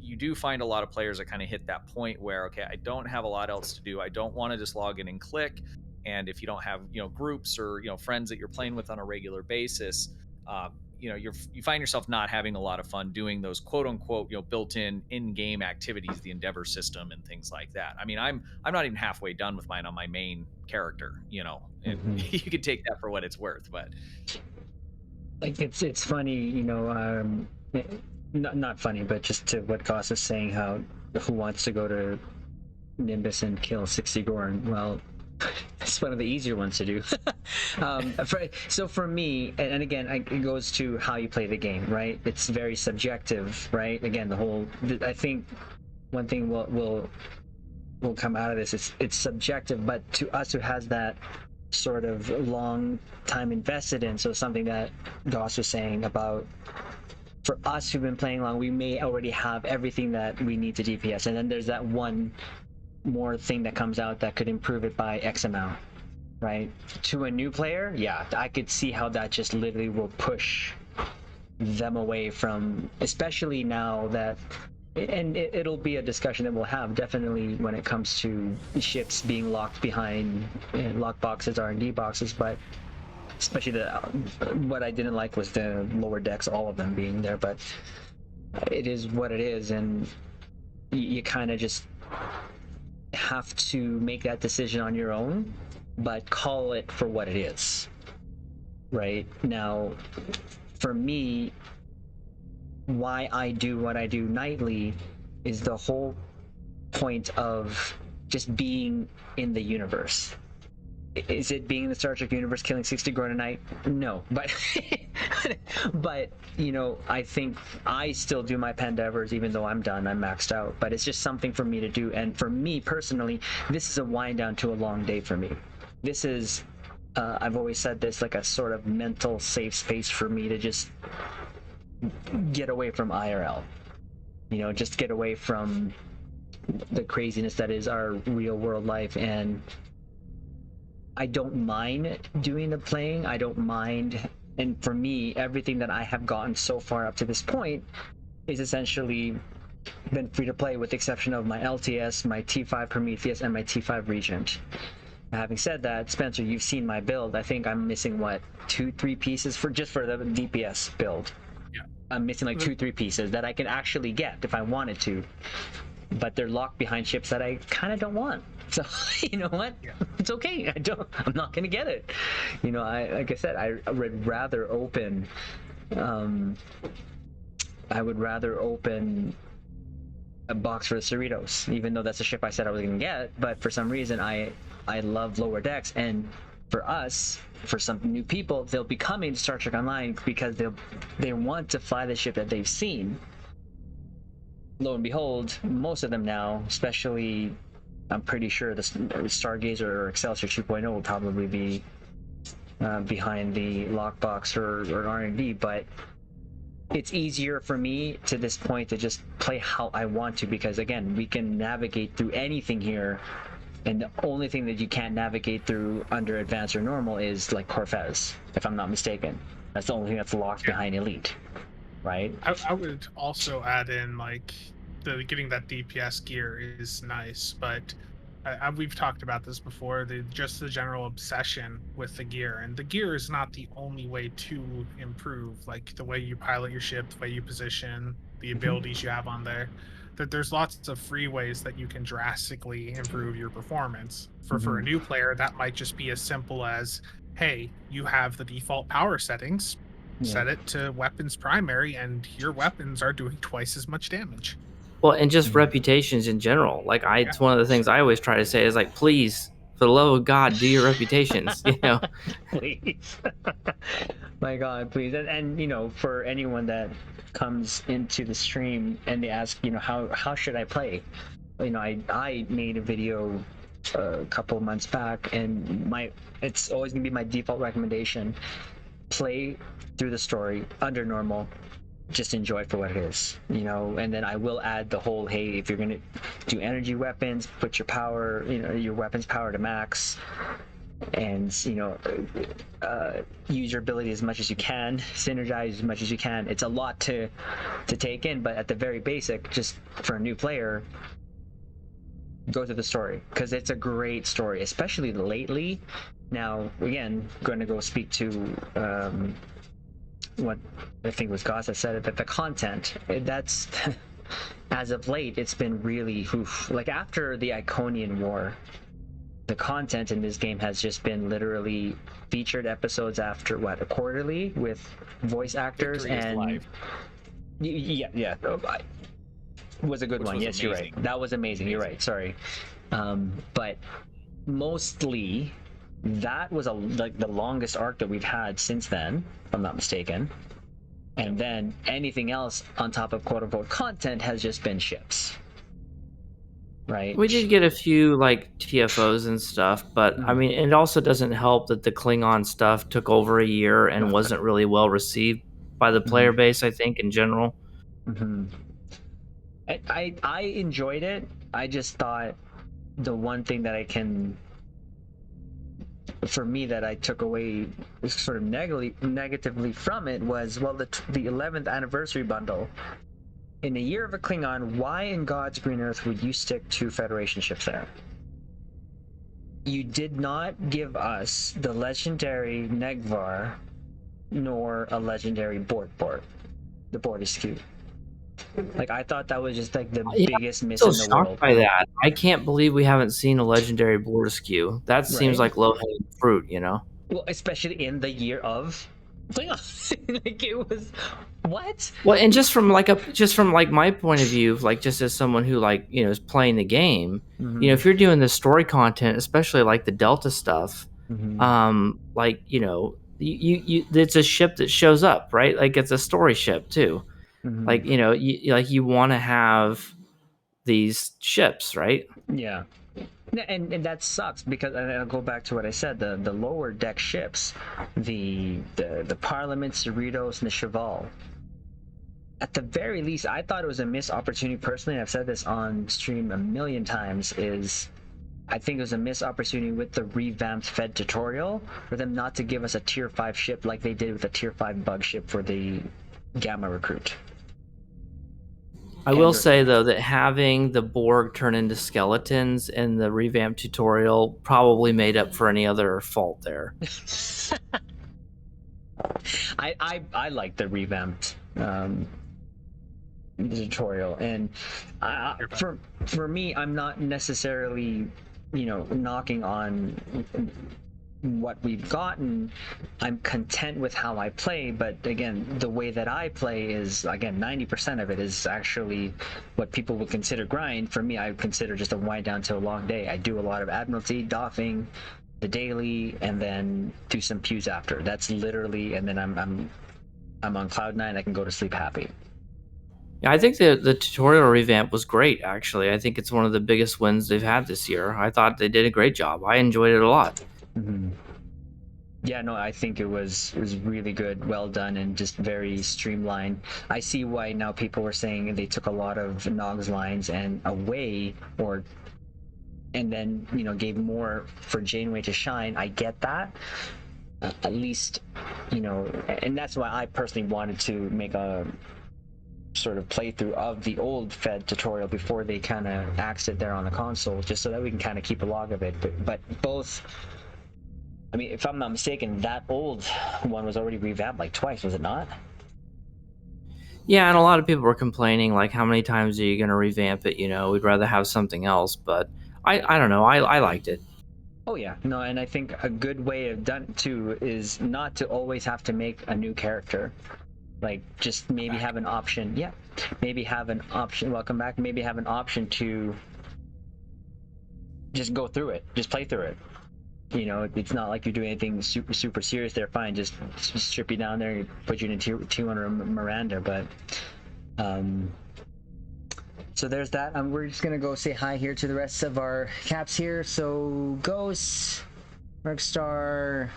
[SPEAKER 4] you do find a lot of players that kind of hit that point where, okay, I don't have a lot else to do, I don't want to just log in and click. And if you don't have groups or friends that you're playing with on a regular basis, you find yourself not having a lot of fun doing those quote unquote built-in in-game activities, the endeavor system and things like that. I mean, I'm not even halfway done with mine on my main character, and you could take that for what it's worth. But
[SPEAKER 1] like it's funny, not funny, but just to what Gauss is saying, how who wants to go to Nimbus and kill 60 Gorn? Well, it's one of the easier ones to do. So for me, and again, it goes to how you play the game, right? It's very subjective, right? Again, I think one thing will come out of this, it's subjective, but to us who has that sort of long time invested in, so something that Gauss was saying about, for us who've been playing long, we may already have everything that we need to DPS, and then there's that one more thing that comes out that could improve it by X amount, right? To a new player, yeah, I could see how that just literally will push them away from, especially now that and it'll be a discussion that we'll have definitely when it comes to ships being locked behind lock boxes, R&D boxes, but especially what I didn't like was the lower decks, all of them being there, but it is what it is, and you kind of just have to make that decision on your own, but call it for what it is. Right now, for me, why I do what I do nightly is the whole point of just being in the universe. Is it being in the Star Trek universe, killing 60 Gorn a night? No, but but you know, I think I still do my Pandevers even though I'm done, I'm maxed out. But it's just something for me to do, and for me personally, this is a wind down to a long day for me. This is, I've always said this, like a sort of mental safe space for me to just get away from IRL. You know, just get away from the craziness that is our real world life, and I don't mind doing the playing. I don't mind, and for me, everything that I have gotten so far up to this point is essentially been free to play, with the exception of my LTS, my T5 Prometheus, and my T5 Regent. Having said that, Spencer, you've seen my build. I think I'm missing what, 2-3 pieces for the DPS build.
[SPEAKER 3] Yeah.
[SPEAKER 1] I'm missing like 2-3 pieces that I can actually get if I wanted to, but they're locked behind ships that I kind of don't want. So you know what?
[SPEAKER 3] Yeah.
[SPEAKER 1] It's okay. I'm not gonna get it. You know, like I said, I would rather open. I would rather open a box for the Cerritos, even though that's a ship I said I was gonna get. But for some reason, I love lower decks, and for us, for some new people, they'll be coming to Star Trek Online because they want to fly the ship that they've seen. Lo and behold, most of them now, especially, I'm pretty sure the Stargazer or Excelsior 2.0 will probably be behind the lockbox or R&D, but it's easier for me to this point to just play how I want to, because again, we can navigate through anything here, and the only thing that you can't navigate through under advanced or normal is like Corvez, if I'm not mistaken. That's the only thing that's locked behind elite, right?
[SPEAKER 3] I would also add in, like, getting that DPS gear is nice, but we've talked about this before. Just the general obsession with the gear, and the gear is not the only way to improve. Like the way you pilot your ship, the way you position, the abilities you have on there. That there's lots of free ways that you can drastically improve your performance. For a new player, that might just be as simple as, hey, you have the default power settings. Set it to weapons primary, and your weapons are doing twice as much damage.
[SPEAKER 2] Well, and just reputations in general. Like it's one of the things I always try to say is like, please, for the love of God, do your reputations. You know,
[SPEAKER 1] please, my God, please. And you know, for anyone that comes into the stream and they ask, you know, how should I play? You know, I made a video a couple of months back, and it's always gonna be my default recommendation: play through the story under normal. Just enjoy it for what it is, you know. And then I will add the whole, hey, if you're gonna do energy weapons, put your power, you know, your weapons power to max, and you know, use your ability as much as you can, synergize as much as you can. It's a lot to take in, but at the very basic, just for a new player, go through the story, because it's a great story, especially lately. Now, again, going to go speak to what I think was Gauss that said it, that the content, that's as of late, it's been really like after the Iconian War, the content in this game has just been literally featured episodes after a quarterly with voice actors.
[SPEAKER 4] Victory
[SPEAKER 1] and
[SPEAKER 4] Live.
[SPEAKER 1] Yeah, was a good one. Yes,
[SPEAKER 4] amazing.
[SPEAKER 1] you're right, that was amazing. You're right, sorry. But mostly that was like the longest arc that we've had since then, if I'm not mistaken. And then anything else on top of quote unquote content has just been ships, right?
[SPEAKER 2] we did get a few like TFOs and stuff, but I mean, it also doesn't help that the Klingon stuff took over a year and wasn't really well received by the player base, I think, in general.
[SPEAKER 1] I enjoyed it. I just thought the one thing that for me that I took away sort of negatively from it was, well, the 11th anniversary bundle In a year of a Klingon, why in God's green earth would you stick 2 Federation ships there? You did not give us the legendary Negvar, nor a legendary Bortbort, the Bortiscu. Like, I thought that was just like the biggest miss
[SPEAKER 2] I'm
[SPEAKER 1] in
[SPEAKER 2] so
[SPEAKER 1] the
[SPEAKER 2] shocked
[SPEAKER 1] world.
[SPEAKER 2] by that. I can't believe we haven't seen a legendary Bortiscu. That seems
[SPEAKER 1] Right?
[SPEAKER 2] like low-hanging fruit, you know?
[SPEAKER 1] Well, especially in the year of Klingon. Like, it was what?
[SPEAKER 2] Well, and just from my point of view, like just as someone who like, you know, is playing the game, you know, if you're doing this story content, especially like the Delta stuff, like, you know, you it's a ship that shows up, right? Like it's a story ship too. Like, you know, you want to have these ships, right?
[SPEAKER 1] Yeah. And that sucks because, and I'll go back to what I said, the lower deck ships, the Parliament, Cerritos, and the Cheval. At the very least, I thought it was a missed opportunity personally. I've said this on stream a million times. I think it was a missed opportunity with the revamped Fed tutorial for them not to give us a tier 5 ship like they did with the tier 5 bug ship for the Gamma Recruit.
[SPEAKER 2] I will say though that having the Borg turn into skeletons in the revamped tutorial probably made up for any other fault there.
[SPEAKER 1] I like the revamped tutorial, and for me, I'm not necessarily, you know, knocking on what we've gotten. I'm content with how I play, but again, the way that I play is, again, 90% of it is actually what people would consider grind. For me, I would consider just a wind down to a long day. I do a lot of Admiralty, doffing, the daily, and then do some pews after. That's literally, and then I'm on cloud 9. I can go to sleep happy.
[SPEAKER 2] Yeah, I think the tutorial revamp was great, actually. I think it's one of the biggest wins they've had this year. I thought they did a great job. I enjoyed it a lot.
[SPEAKER 1] Yeah, no, I think it was really good, well done, and just very streamlined. I see why now people were saying they took a lot of Nog's lines and away, and then, you know, gave more for Janeway to shine. I get that. At least, you know, and that's why I personally wanted to make a sort of playthrough of the old Fed tutorial before they kind of axed it there on the console, just so that we can kind of keep a log of it. But both, I mean, if I'm not mistaken, that old one was already revamped like twice, was it not?
[SPEAKER 2] Yeah, and a lot of people were complaining, like, how many times are you going to revamp it? You know, we'd rather have something else. But I don't know. I liked it.
[SPEAKER 1] Oh yeah, no, and I think a good way of done too is not to always have to make a new character. Like, just maybe have an option. Yeah, maybe have an option. Welcome back. Maybe have an option to just go through it, just play through it. You know, it's not like you're doing anything super serious there. Fine, just strip you down there and put you in a tier 200 Miranda. But so there's that. We're just gonna go say hi here to the rest of our caps here. So Gauss, Mercstar,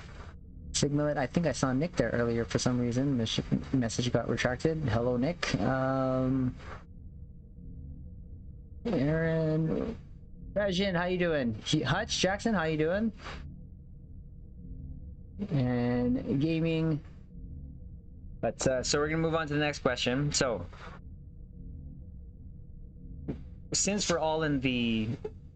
[SPEAKER 1] Sigmalit. I think I saw Nick there earlier for some reason. The message got retracted. Hello, Nick. Aaron, Rajin, how you doing? Hutch, Jackson, how you doing? And gaming. But so we're gonna move on to the next question. So since we're all in the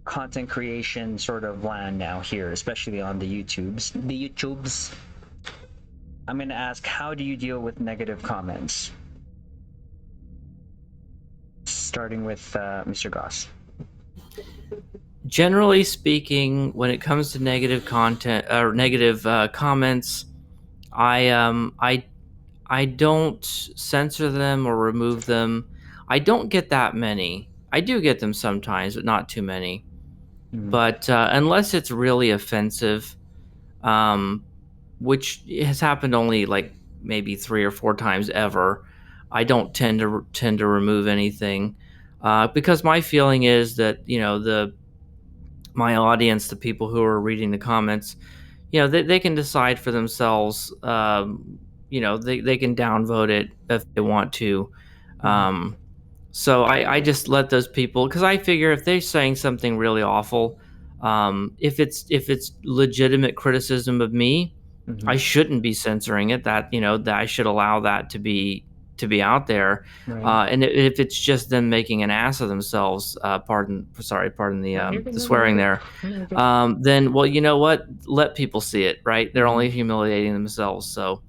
[SPEAKER 1] content creation sort of land now here, especially on the YouTubes, I'm gonna ask, how do you deal with negative comments? Starting with Mr. Gauss.
[SPEAKER 2] Generally speaking, when it comes to negative content or negative comments, I don't censor them or remove them. I don't get that many. I do get them sometimes, but not too many. But unless it's really offensive, which has happened only like maybe 3 or 4 times ever, I don't tend to remove anything, because my feeling is that, you know, my audience, the people who are reading the comments, you know, they can decide for themselves. You know, they can downvote it if they want to. So I just let those people, because I figure if they're saying something really awful, if it's legitimate criticism of me, I shouldn't be censoring it. That, you know, that I should allow that to be to be out there.
[SPEAKER 1] Right.
[SPEAKER 2] And if it's just them making an ass of themselves, pardon the swearing there, then, well, you know what? Let people see it, right? They're only humiliating themselves. So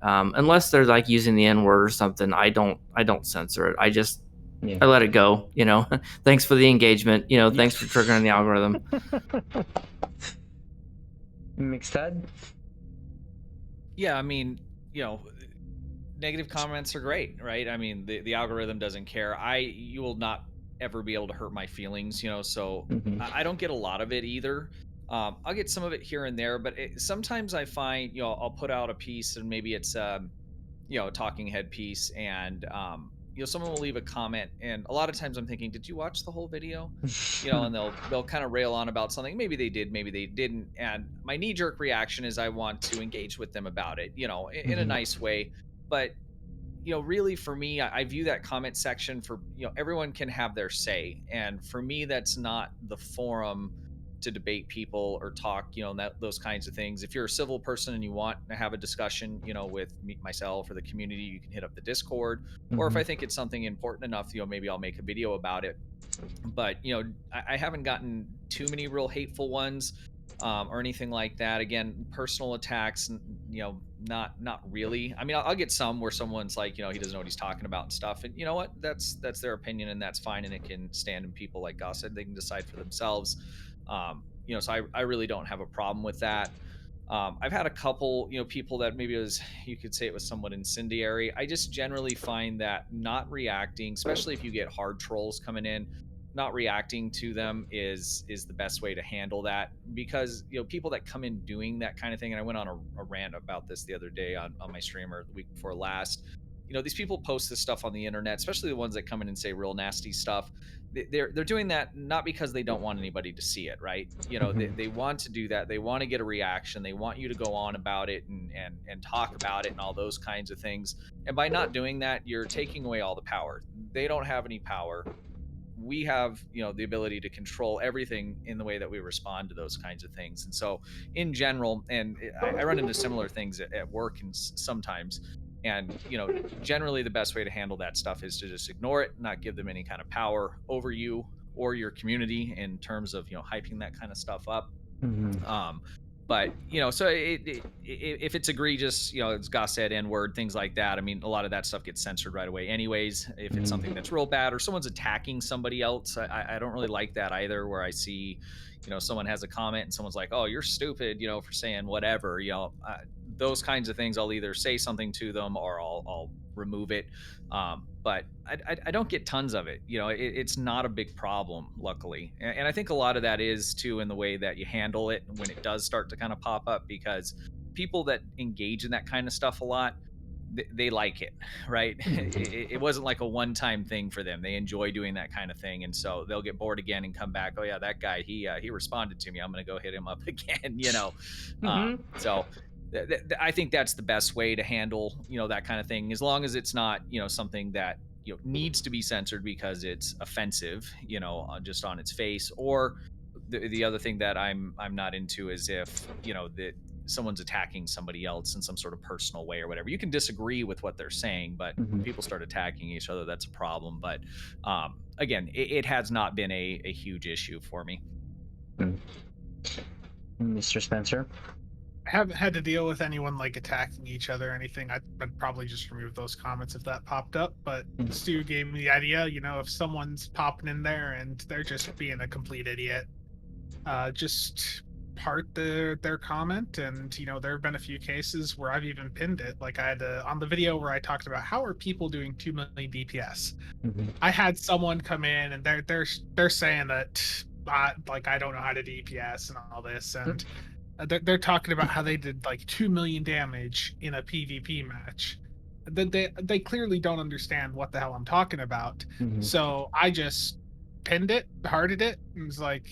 [SPEAKER 2] unless they're like using the N-word or something, I don't censor it. I let it go, you know. Thanks for the engagement, you know. Thanks for triggering the algorithm.
[SPEAKER 1] Mixed head.
[SPEAKER 4] Yeah, I mean, you know, negative comments are great, right? I mean, the algorithm doesn't care. You will not ever be able to hurt my feelings, you know. So I don't get a lot of it either. I'll get some of it here and there, but sometimes I find, you know, I'll put out a piece and maybe it's you know, a talking head piece, and you know, someone will leave a comment, and a lot of times I'm thinking, did you watch the whole video? You know, and they'll kind of rail on about something. Maybe they did, maybe they didn't. And my knee jerk reaction is I want to engage with them about it, you know, in a nice way. But you know, really for me, I view that comment section for, you know, everyone can have their say. And for me, that's not the forum to debate people or talk, you know, those kinds of things. If you're a civil person and you want to have a discussion, you know, with myself or the community, you can hit up the Discord. Or if I think it's something important enough, you know, maybe I'll make a video about it. But, you know, I haven't gotten too many real hateful ones. Or anything like that. Again, personal attacks, you know, not really. I mean, I'll get some where someone's like, you know, he doesn't know what he's talking about and stuff. And you know what? That's their opinion, and that's fine. And it can stand in people, like Gauss said, they can decide for themselves. You know, so I really don't have a problem with that. I've had a couple, you know, people that maybe you could say it was somewhat incendiary. I just generally find that not reacting, especially if you get hard trolls coming in, not reacting to them is the best way to handle that, because you know, people that come in doing that kind of thing, and I went on a rant about this the other day on my stream, or the week before last. You know, these people post this stuff on the internet, especially the ones that come in and say real nasty stuff. They're doing that not because they don't want anybody to see it, right? You know, they want to do that. They want to get a reaction. They want you to go on about it and talk about it and all those kinds of things. And by not doing that, you're taking away all the power. They don't have any power. We have, you know, the ability to control everything in the way that we respond to those kinds of things. And so in general, and I run into similar things at work and sometimes, and you know, generally the best way to handle that stuff is to just ignore it, not give them any kind of power over you or your community in terms of, you know, hyping that kind of stuff up. But you know, so if it's egregious, you know, as Goss said, N-word, things like that, I mean, a lot of that stuff gets censored right away anyways. If it's something that's real bad or someone's attacking somebody else, I don't really like that either, where I see, you know, someone has a comment and someone's like, oh, you're stupid, you know, for saying whatever, you know, those kinds of things, I'll either say something to them or I'll remove it. But I don't get tons of it. You know, it's not a big problem, luckily. And I think a lot of that is too in the way that you handle it when it does start to kind of pop up, because people that engage in that kind of stuff a lot, they like it, right? It wasn't like a one-time thing for them. They enjoy doing that kind of thing, and so they'll get bored again and come back. Oh yeah, that guy, he responded to me. I'm gonna go hit him up again. You know, so I think that's the best way to handle, you know, that kind of thing, as long as it's not, you know, something that, you know, needs to be censored because it's offensive, you know, just on its face. Or the other thing that I'm not into is if, you know, that someone's attacking somebody else in some sort of personal way or whatever. You can disagree with what they're saying, but when people start attacking each other, that's a problem. But again, it has not been a huge issue for me.
[SPEAKER 1] Mr. Spencer?
[SPEAKER 3] I haven't had to deal with anyone like attacking each other or anything. I'd probably just remove those comments if that popped up. But Stu gave me the idea, you know, if someone's popping in there and they're just being a complete idiot, just part their comment. And you know, there have been a few cases where I've even pinned it. Like I had on the video where I talked about how are people doing 2 million DPS. I had someone come in and they're saying that like I don't know how to DPS and all this, and they're talking about how they did like 2 million damage in a PvP match. They clearly don't understand what the hell I'm talking about. So I just pinned it, hearted it, and was like,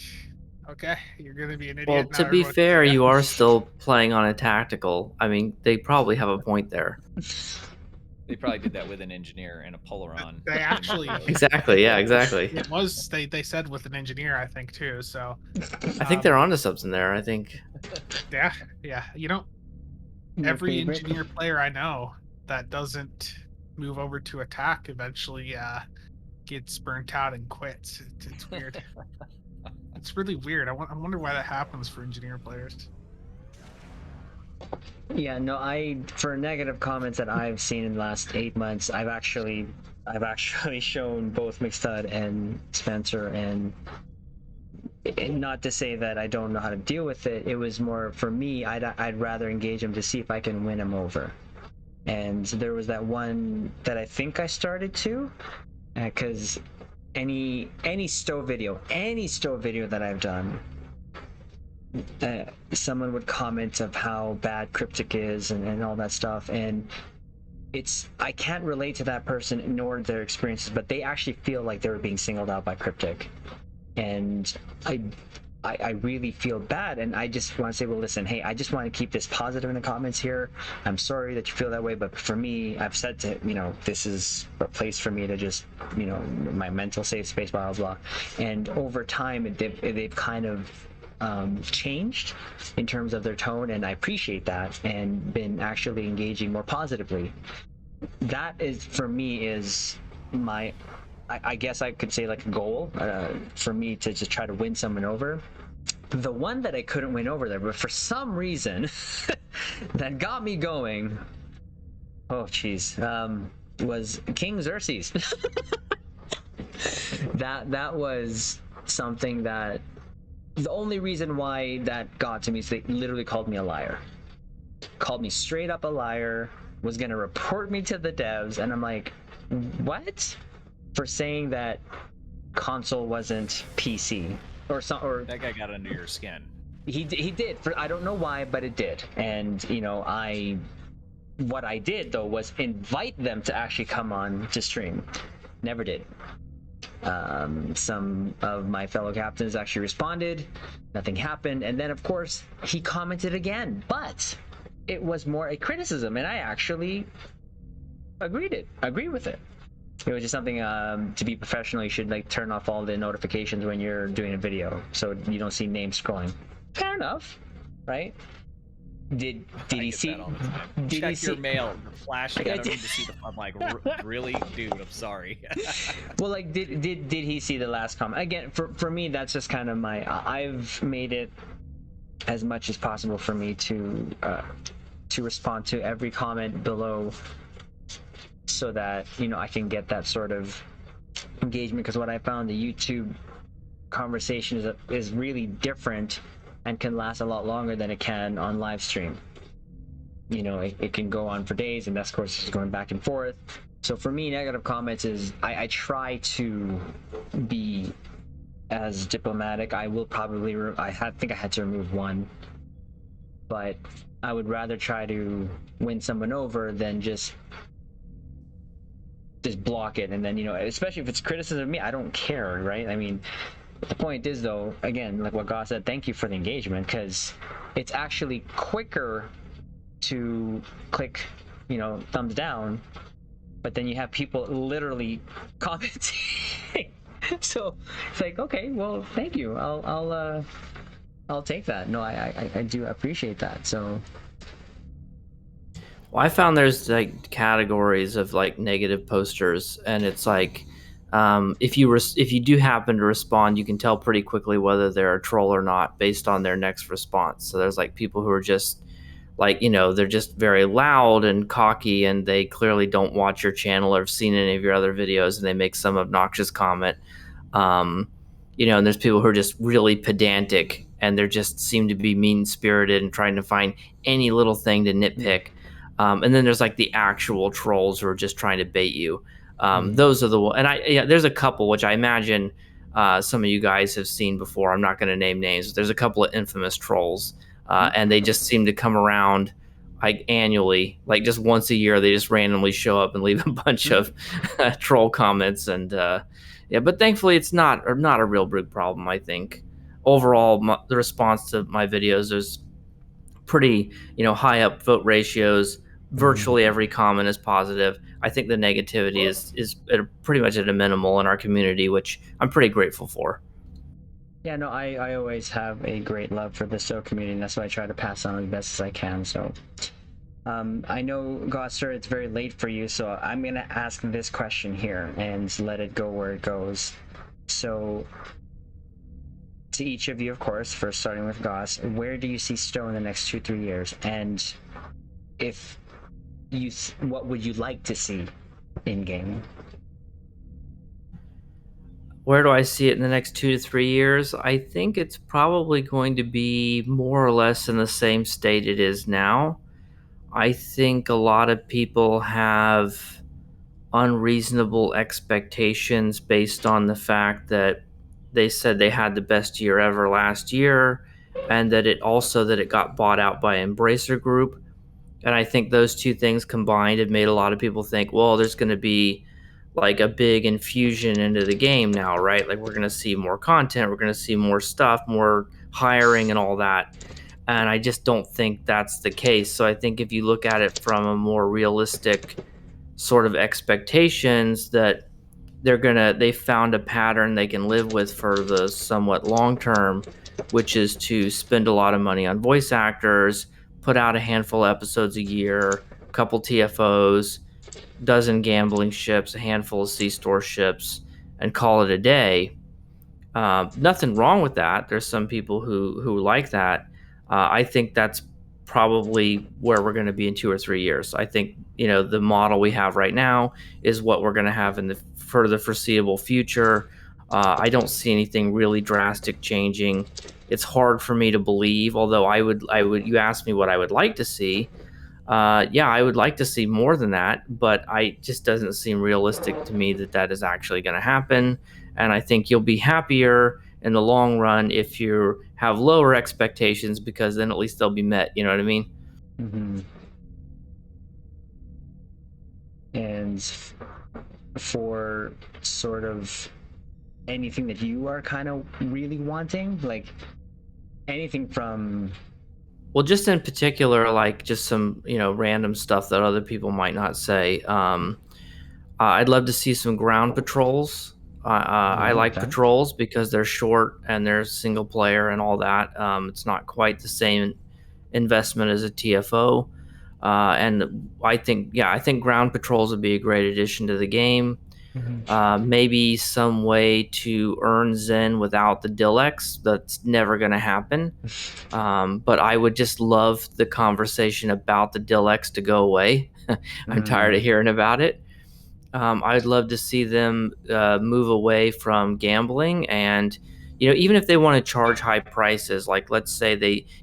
[SPEAKER 3] okay, you're gonna be an idiot.
[SPEAKER 2] Well,
[SPEAKER 3] now
[SPEAKER 2] to be
[SPEAKER 3] everyone
[SPEAKER 2] fair,
[SPEAKER 3] can
[SPEAKER 2] you are still playing on a tactical. I mean, they probably have a point there.
[SPEAKER 4] They probably did that with an engineer and a Polaron.
[SPEAKER 3] They actually
[SPEAKER 2] Exactly. Yeah. Exactly.
[SPEAKER 3] It was they said with an engineer, I think too. So
[SPEAKER 2] I think they're onto something there. I think.
[SPEAKER 3] yeah. You know, every engineer player I know that doesn't move over to attack eventually gets burnt out and quits. It's weird. It's really weird. I wonder why that happens for engineer players.
[SPEAKER 1] Yeah, no, for negative comments that I've seen in the last 8 months, I've actually shown both McStud and Spencer, and not to say that I don't know how to deal with it. It was more for me. I'd rather engage him to see if I can win him over. And there was that one that I think I started to, because any stove video that I've done, someone would comment of how bad Cryptic is and all that stuff, and I can't relate to that person nor their experiences, but they actually feel like they were being singled out by Cryptic, and I really feel bad, and I just want to say, well, listen, hey, I just want to keep this positive in the comments here. I'm sorry that you feel that way, but for me, I've said to, this is a place for me to just, my mental safe space, blah, blah, blah. And over time, they've kind of changed in terms of their tone, and I appreciate that, and been actually engaging more positively. That is, for me, is my, I guess I could say, like, a goal for me to just try to win someone over. The one that I couldn't win over there, but for some reason that got me going, was King Xerxes. that was something that, the only reason why that got to me is they literally called me a liar. Called me straight up a liar, was gonna report me to the devs, and I'm like, what? For saying that console wasn't PC or
[SPEAKER 4] that guy got under your skin.
[SPEAKER 1] He did. I don't know why, but it did. And what I did though was invite them to actually come on to stream. Never did. Some of my fellow captains actually responded. Nothing happened, and then of course he commented again, but it was more a criticism, and I actually agree with it. It was just something to be professional. You should turn off all the notifications when you're doing a video, so you don't see names scrolling. Fair enough, right? Did he see?
[SPEAKER 4] Check your mail. Flashing. I don't need to see the. I'm like, really, dude. I'm sorry.
[SPEAKER 1] Well, did he see the last comment? Again, for me, that's just kind of I've made it as much as possible for me to respond to every comment below, so that I can get that sort of engagement. Because what I found, the YouTube conversation is really different and can last a lot longer than it can on live stream. It can go on for days, and that's, of course, just going back and forth. So for me, negative comments is I try to be as diplomatic. I will probably think I had to remove one, but I would rather try to win someone over than just block it. And then especially if it's criticism of me, I don't care, right? I mean, the point is, though, again, like what Gauss said, thank you for the engagement, because it's actually quicker to click thumbs down, but then you have people literally commenting. So it's like, okay, well, thank you, I'll take that. No, I do appreciate that. So
[SPEAKER 2] Well, I found there's categories of negative posters, and it's if you do happen to respond, you can tell pretty quickly whether they're a troll or not based on their next response. So there's people who are just they're just very loud and cocky, and they clearly don't watch your channel or have seen any of your other videos, and they make some obnoxious comment. And there's people who are just really pedantic, and they just seem to be mean-spirited and trying to find any little thing to nitpick. And then there's the actual trolls who are just trying to bait you. Those are there's a couple which I imagine some of you guys have seen before. I'm not going to name names. There's a couple of infamous trolls, and they just seem to come around annually, just once a year. They just randomly show up and leave a bunch of troll comments, and but thankfully it's not a real big problem. I think overall the response to my videos is pretty high up vote ratios. Virtually every comment is positive. I think the negativity is pretty much at a minimal in our community, which I'm pretty grateful for.
[SPEAKER 1] Yeah, no, I always have a great love for the SO community, and that's why I try to pass on as best as I can. So I know, Gosser, it's very late for you, so I'm gonna ask this question here and let it go where it goes. So, to each of you, of course, first starting with Goss, where do you see Stowe in the next 2-3 years? And if what would you like to see in game?
[SPEAKER 2] Where do I see it in the next 2 to 3 years? I think it's probably going to be more or less in the same state it is now. I think a lot of people have unreasonable expectations based on the fact that they said they had the best year ever last year, and that it got bought out by Embracer Group. And I think those two things combined have made a lot of people think, well, there's going to be like a big infusion into the game now, right? Like we're going to see more content, we're going to see more stuff, more hiring and all that. And I just don't think that's the case. So I think if you look at it from a more realistic sort of expectations, that they found a pattern they can live with for the somewhat long term, which is to spend a lot of money on voice actors, put out a handful of episodes a year, a couple TFOs, dozen gambling ships, a handful of C-store ships, and call it a day. Nothing wrong with that. There's some people who like that. I think that's probably where we're going to be in 2 or 3 years. I think the model we have right now is what we're going to have for the foreseeable future. I don't see anything really drastic changing. It's hard for me to believe, although I would. You asked me what I would like to see. Yeah, I would like to see more than that, but I just doesn't seem realistic to me that is actually going to happen. And I think you'll be happier in the long run if you have lower expectations, because then at least they'll be met. You know what I mean?
[SPEAKER 1] Mm-hmm. And for sort of anything that you are kind of really wanting, like anything from.
[SPEAKER 2] Well, just in particular, like just some random stuff that other people might not say. I'd love to see some ground patrols. I like
[SPEAKER 1] Okay.
[SPEAKER 2] patrols because they're short and they're single player and all that. It's not quite the same investment as a TFO. And I think ground patrols would be a great addition to the game. Maybe some way to earn Zen without the Dilex. That's never going to happen. But I would just love the conversation about the Dilex to go away. I'm tired of hearing about it. I'd love to see them move away from gambling, and even if they want to charge high prices, like let's say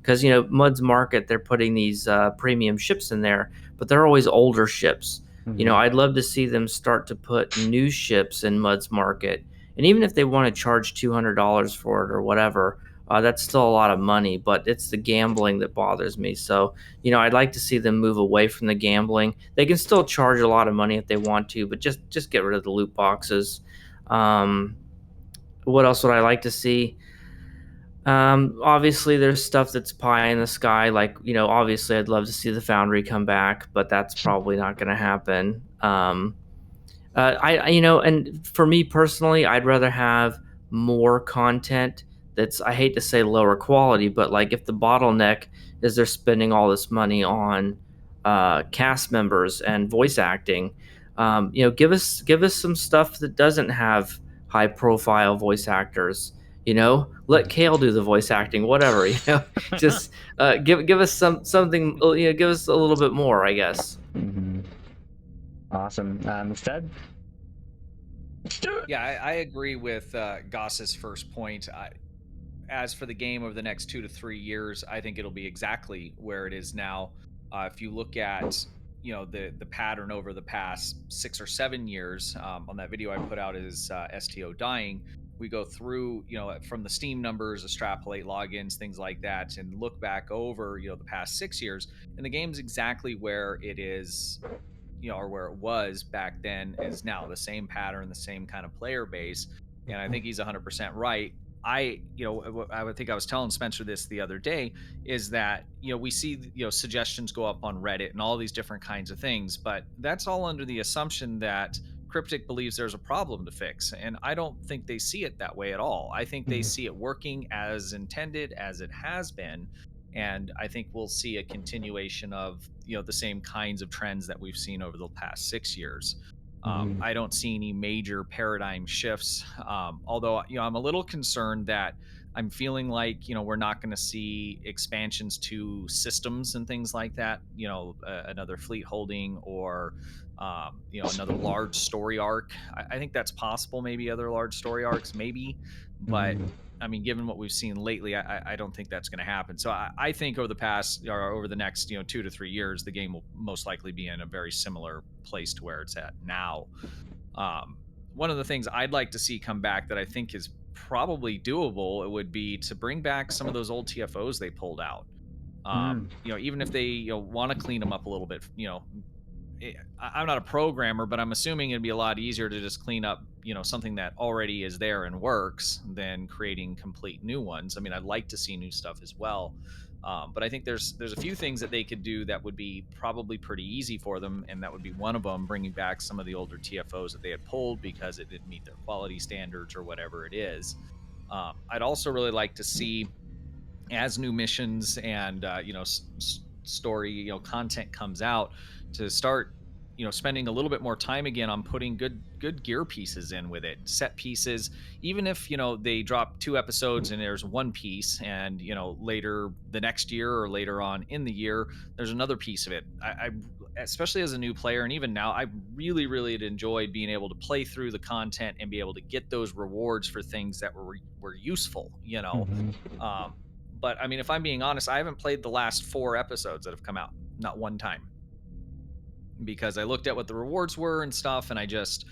[SPEAKER 2] because Mud's Market, they're putting these premium ships in there, but they're always older ships. I'd love to see them start to put new ships in Mud's Market, and even if they want to charge $200 for it or whatever, that's still a lot of money. But it's the gambling that bothers me. So I'd like to see them move away from the gambling. They can still charge a lot of money if they want to, but just get rid of the loot boxes. What else would I like to see? Obviously, there's stuff that's pie in the sky. Like, obviously, I'd love to see the Foundry come back, but that's probably not going to happen. And for me personally, I'd rather have more content that's, I hate to say lower quality, but like if the bottleneck is they're spending all this money on cast members and voice acting, give us some stuff that doesn't have high profile voice actors. Let Kale do the voice acting, whatever. Just give us something. Give us a little bit more, I guess.
[SPEAKER 1] Mm-hmm. Awesome. Instead.
[SPEAKER 4] Yeah, I agree with Gauss's first point. As for the game over the next 2 to 3 years, I think it'll be exactly where it is now. If you look at the pattern over the past 6 or 7 years, on that video I put out is STO dying. We go through from the Steam numbers, extrapolate logins, things like that, and look back over the past 6 years, and the game's exactly where it is, or where it was back then is now. The same pattern, the same kind of player base. And I think he's 100% right. I would think I was telling Spencer this the other day, is that we see suggestions go up on Reddit and all these different kinds of things, but that's all under the assumption that Cryptic believes there's a problem to fix, and I don't think they see it that way at all. I think they see it working as intended, as it has been, And I think we'll see a continuation of, the same kinds of trends that we've seen over the past 6 years. I don't see any major paradigm shifts. Although, I'm a little concerned that I'm feeling like, we're not going to see expansions to systems and things like that, another fleet holding, or, another large story arc. I think that's possible. Maybe other large story arcs, maybe. But I mean, given what we've seen lately, I don't think that's going to happen. So I think over the next 2 to 3 years, the game will most likely be in a very similar place to where it's at now. One of the things I'd like to see come back that I think is probably doable, it would be to bring back some of those old TFOs they pulled out. Even if they want to clean them up a little bit, I'm not a programmer, but I'm assuming it'd be a lot easier to just clean up, something that already is there and works than creating complete new ones. I mean, I'd like to see new stuff as well. But I think there's a few things that they could do that would be probably pretty easy for them, and that would be one of them, bringing back some of the older TFOs that they had pulled because it didn't meet their quality standards or whatever it is. I'd also really like to see, as new missions and story content comes out, to start spending a little bit more time again on putting good gear pieces in with it, set pieces. Even if they drop 2 episodes and there's one piece, and later the next year or later on in the year there's another piece of it. I especially as a new player, and even now, I really had enjoyed being able to play through the content and be able to get those rewards for things that were useful. But I mean, if I'm being honest, I haven't played the last 4 episodes that have come out, not one time, because I looked at what the rewards were and stuff, and I just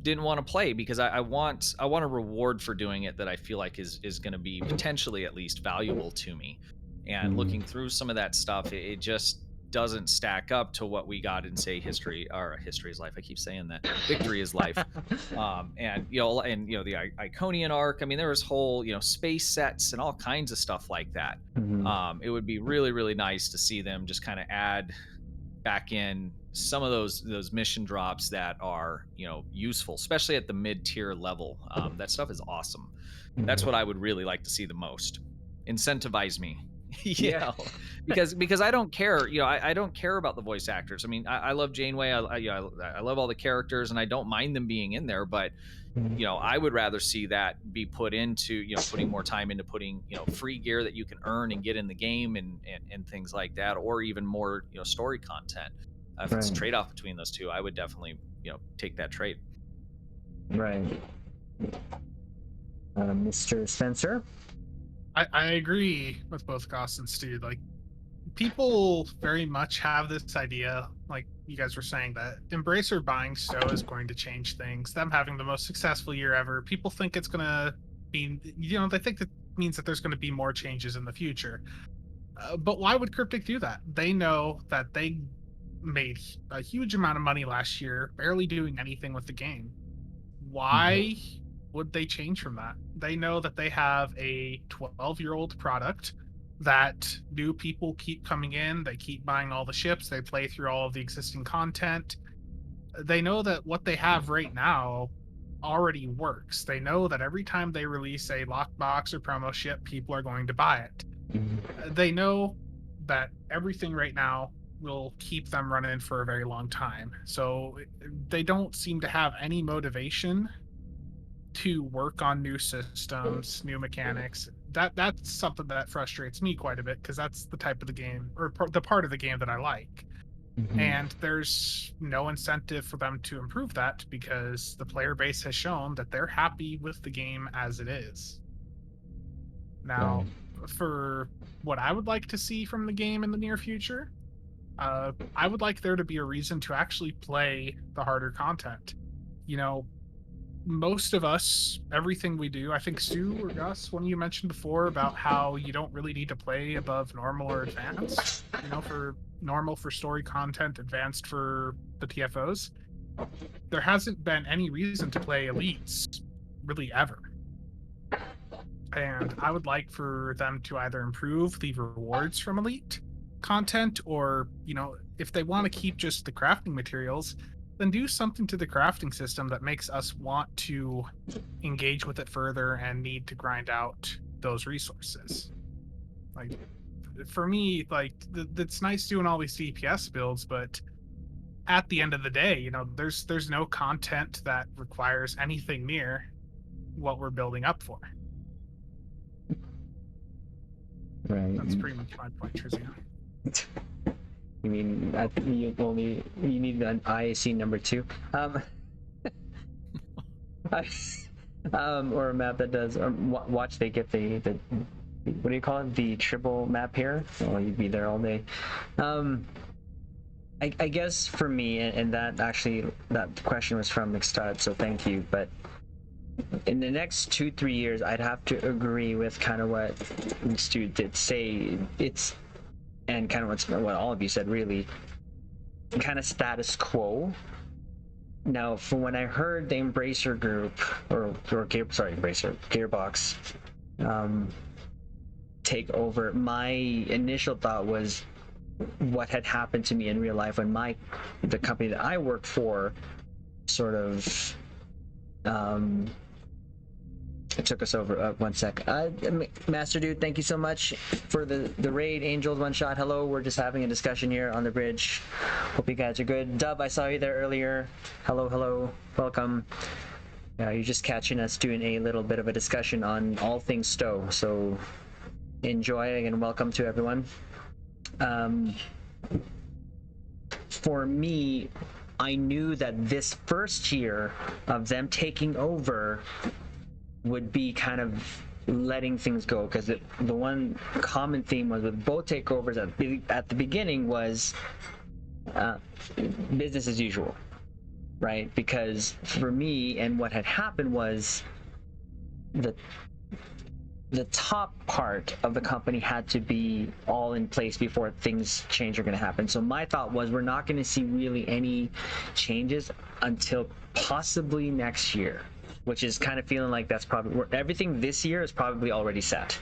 [SPEAKER 4] didn't want to play, because I want a reward for doing it that I feel like is going to be potentially at least valuable to me. And looking through some of that stuff, it just doesn't stack up to what we got in, say, History is Life. I keep saying that. Victory is Life. And the Iconian arc. I mean, there was whole space sets and all kinds of stuff like that. It would be really nice to see them just kind of add back in some of those mission drops that are useful, especially at the mid-tier level. That stuff is awesome. That's what I would really like to see the most. Incentivize me. Because I don't care. I don't care about the voice actors. I mean, I love Janeway. I love all the characters, and I don't mind them being in there. But I would rather see that be put into putting more time into putting free gear that you can earn and get in the game, and things like that, or even more story content. If it's a trade-off between those two, I would definitely take that trade.
[SPEAKER 1] Right. Mr. Spencer?
[SPEAKER 3] I agree with both Gauss and Stu. Like, people very much have this idea, like you guys were saying, that Embracer buying Stowe is going to change things. Them having the most successful year ever, people think it's going to be, they think that means that there's going to be more changes in the future. But why would Cryptic do that? They know that they made a huge amount of money last year, barely doing anything with the game. Why would they change from that? They know that they have a 12-year-old product that new people keep coming in, they keep buying all the ships, they play through all of the existing content. They know that what they have right now already works. They know that every time they release a lockbox or promo ship, people are going to buy it. They know that everything right now will keep them running for a very long time. So they don't seem to have any motivation to work on new systems, new mechanics. That's something that frustrates me quite a bit, because that's the type of the game, or the part of the game that I like. And there's no incentive for them to improve that, because the player base has shown that they're happy with the game as it is. Now, for what I would like to see from the game in the near future, I would like there to be a reason to actually play the harder content. Most of us, everything we do, I think Stu or Gus, one of you mentioned before about how you don't really need to play above normal or advanced, for normal for story content, advanced for the TFOs. There hasn't been any reason to play elites, really, ever. And I would like for them to either improve the rewards from elite content, or, if they want to keep just the crafting materials, then do something to the crafting system that makes us want to engage with it further and need to grind out those resources. Like, for me, like, it's nice doing all these DPS builds, but at the end of the day, you know, there's no content that requires anything near what we're building up for.
[SPEAKER 1] Right.
[SPEAKER 3] That's pretty much my point, Trizio.
[SPEAKER 1] You mean you need an IAC number 2? Or a map that does. Watch they get the what do you call it? The triple map here. Oh, you'd be there all day. I guess for me, and that question was from McStud, so thank you. But in the next 2-3 years, I'd have to agree with kind of what Stu did say. It's and kind of what all of you said, really, kind of status quo. Now, from when I heard the Embracer group, Gearbox, take over, my initial thought was what had happened to me in real life when the company that I work for sort of it took us over. One sec. Master Dude, thank you so much for the raid. Angels one shot. Hello, we're just having a discussion here on the bridge. Hope you guys are good. Dub, I saw you there earlier. Hello, welcome. You're just catching us doing a little bit of a discussion on all things Stowe. So enjoy and welcome to everyone. For me, I knew that this first year of them taking over would be kind of letting things go, because the one common theme was with both takeovers at the beginning was business as usual, right? Because for me, and what had happened was the top part of the company had to be all in place before things change are going to happen. So my thought was we're not going to see really any changes until possibly next year, which is kind of feeling like that's probably where everything this year is probably already set.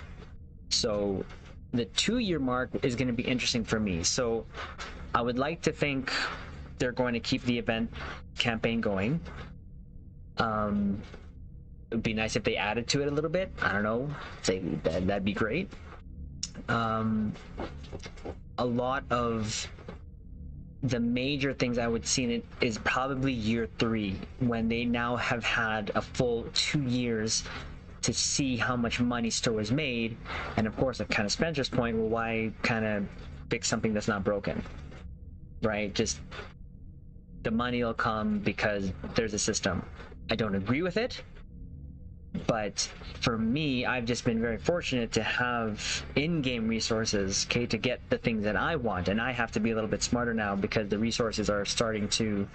[SPEAKER 1] So the 2-year mark is going to be interesting for me. So I would like to think they're going to keep the event campaign going. It would be nice if they added to it a little bit. I don't know. That'd be great. A lot of the major things I would see in it is probably year 3, when they now have had a full 2 years to see how much money Stowe has made. And of course, at kind of Spencer's point, well, why kind of fix something that's not broken, right? Just the money will come because there's a system. I don't agree with it, but for me, I've just been very fortunate to have in-game resources, okay, to get the things that I want, and I have to be a little bit smarter now because the resources are starting to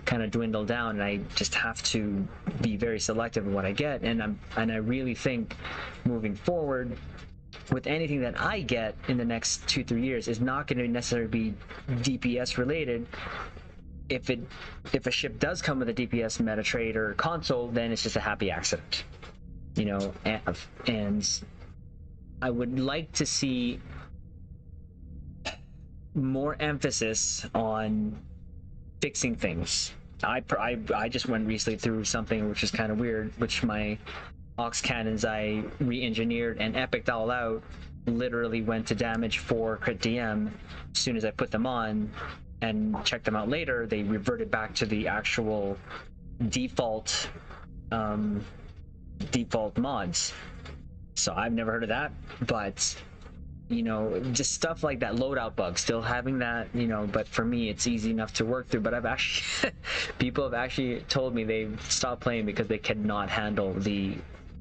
[SPEAKER 1] kind of dwindle down, and I just have to be very selective in what I get. And I really think moving forward, with anything that I get in the next 2-3 years, is not going to necessarily be DPS related. If a ship does come with a DPS meta trade or console, then it's just a happy accident. You know, and I would like to see more emphasis on fixing things. I just went recently through something which is kind of weird, which my Ox cannons I re-engineered and epicked all out, literally went to damage 4 crit DM as soon as I put them on, and checked them out later, they reverted back to the actual default mods. So I've never heard of that, but you know, just stuff like that, loadout bugs, still having that, you know, but for me it's easy enough to work through. But I've actually people have actually told me they've stopped playing because they cannot handle the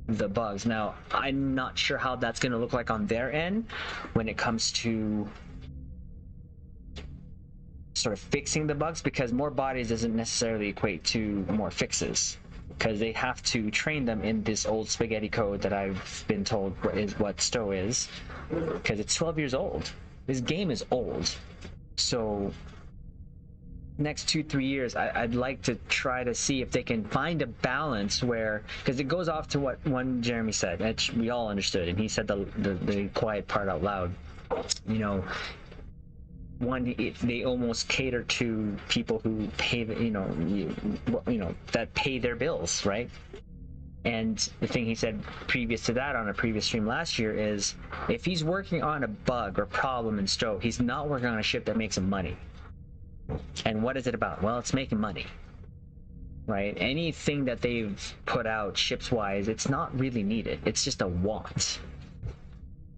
[SPEAKER 1] bugs. Now I'm not sure how that's going to look like on their end when it comes to sort of fixing the bugs, because more bodies doesn't necessarily equate to more fixes, because they have to train them in this old spaghetti code that I've been told is what Stowe is, because it's 12 years old. This game is old. So next 2-3 years, I'd like to try to see if they can find a balance where, because it goes off to what one Jeremy said, which we all understood, and he said the quiet part out loud. You know, one, they almost cater to people who pay, you know, that pay their bills, right? And the thing he said previous to that on a previous stream last year is, if he's working on a bug or problem in Stowe, he's not working on a ship that makes him money. And what is it about? Well, it's making money, right? Anything that they've put out ships-wise, it's not really needed. It's just a want.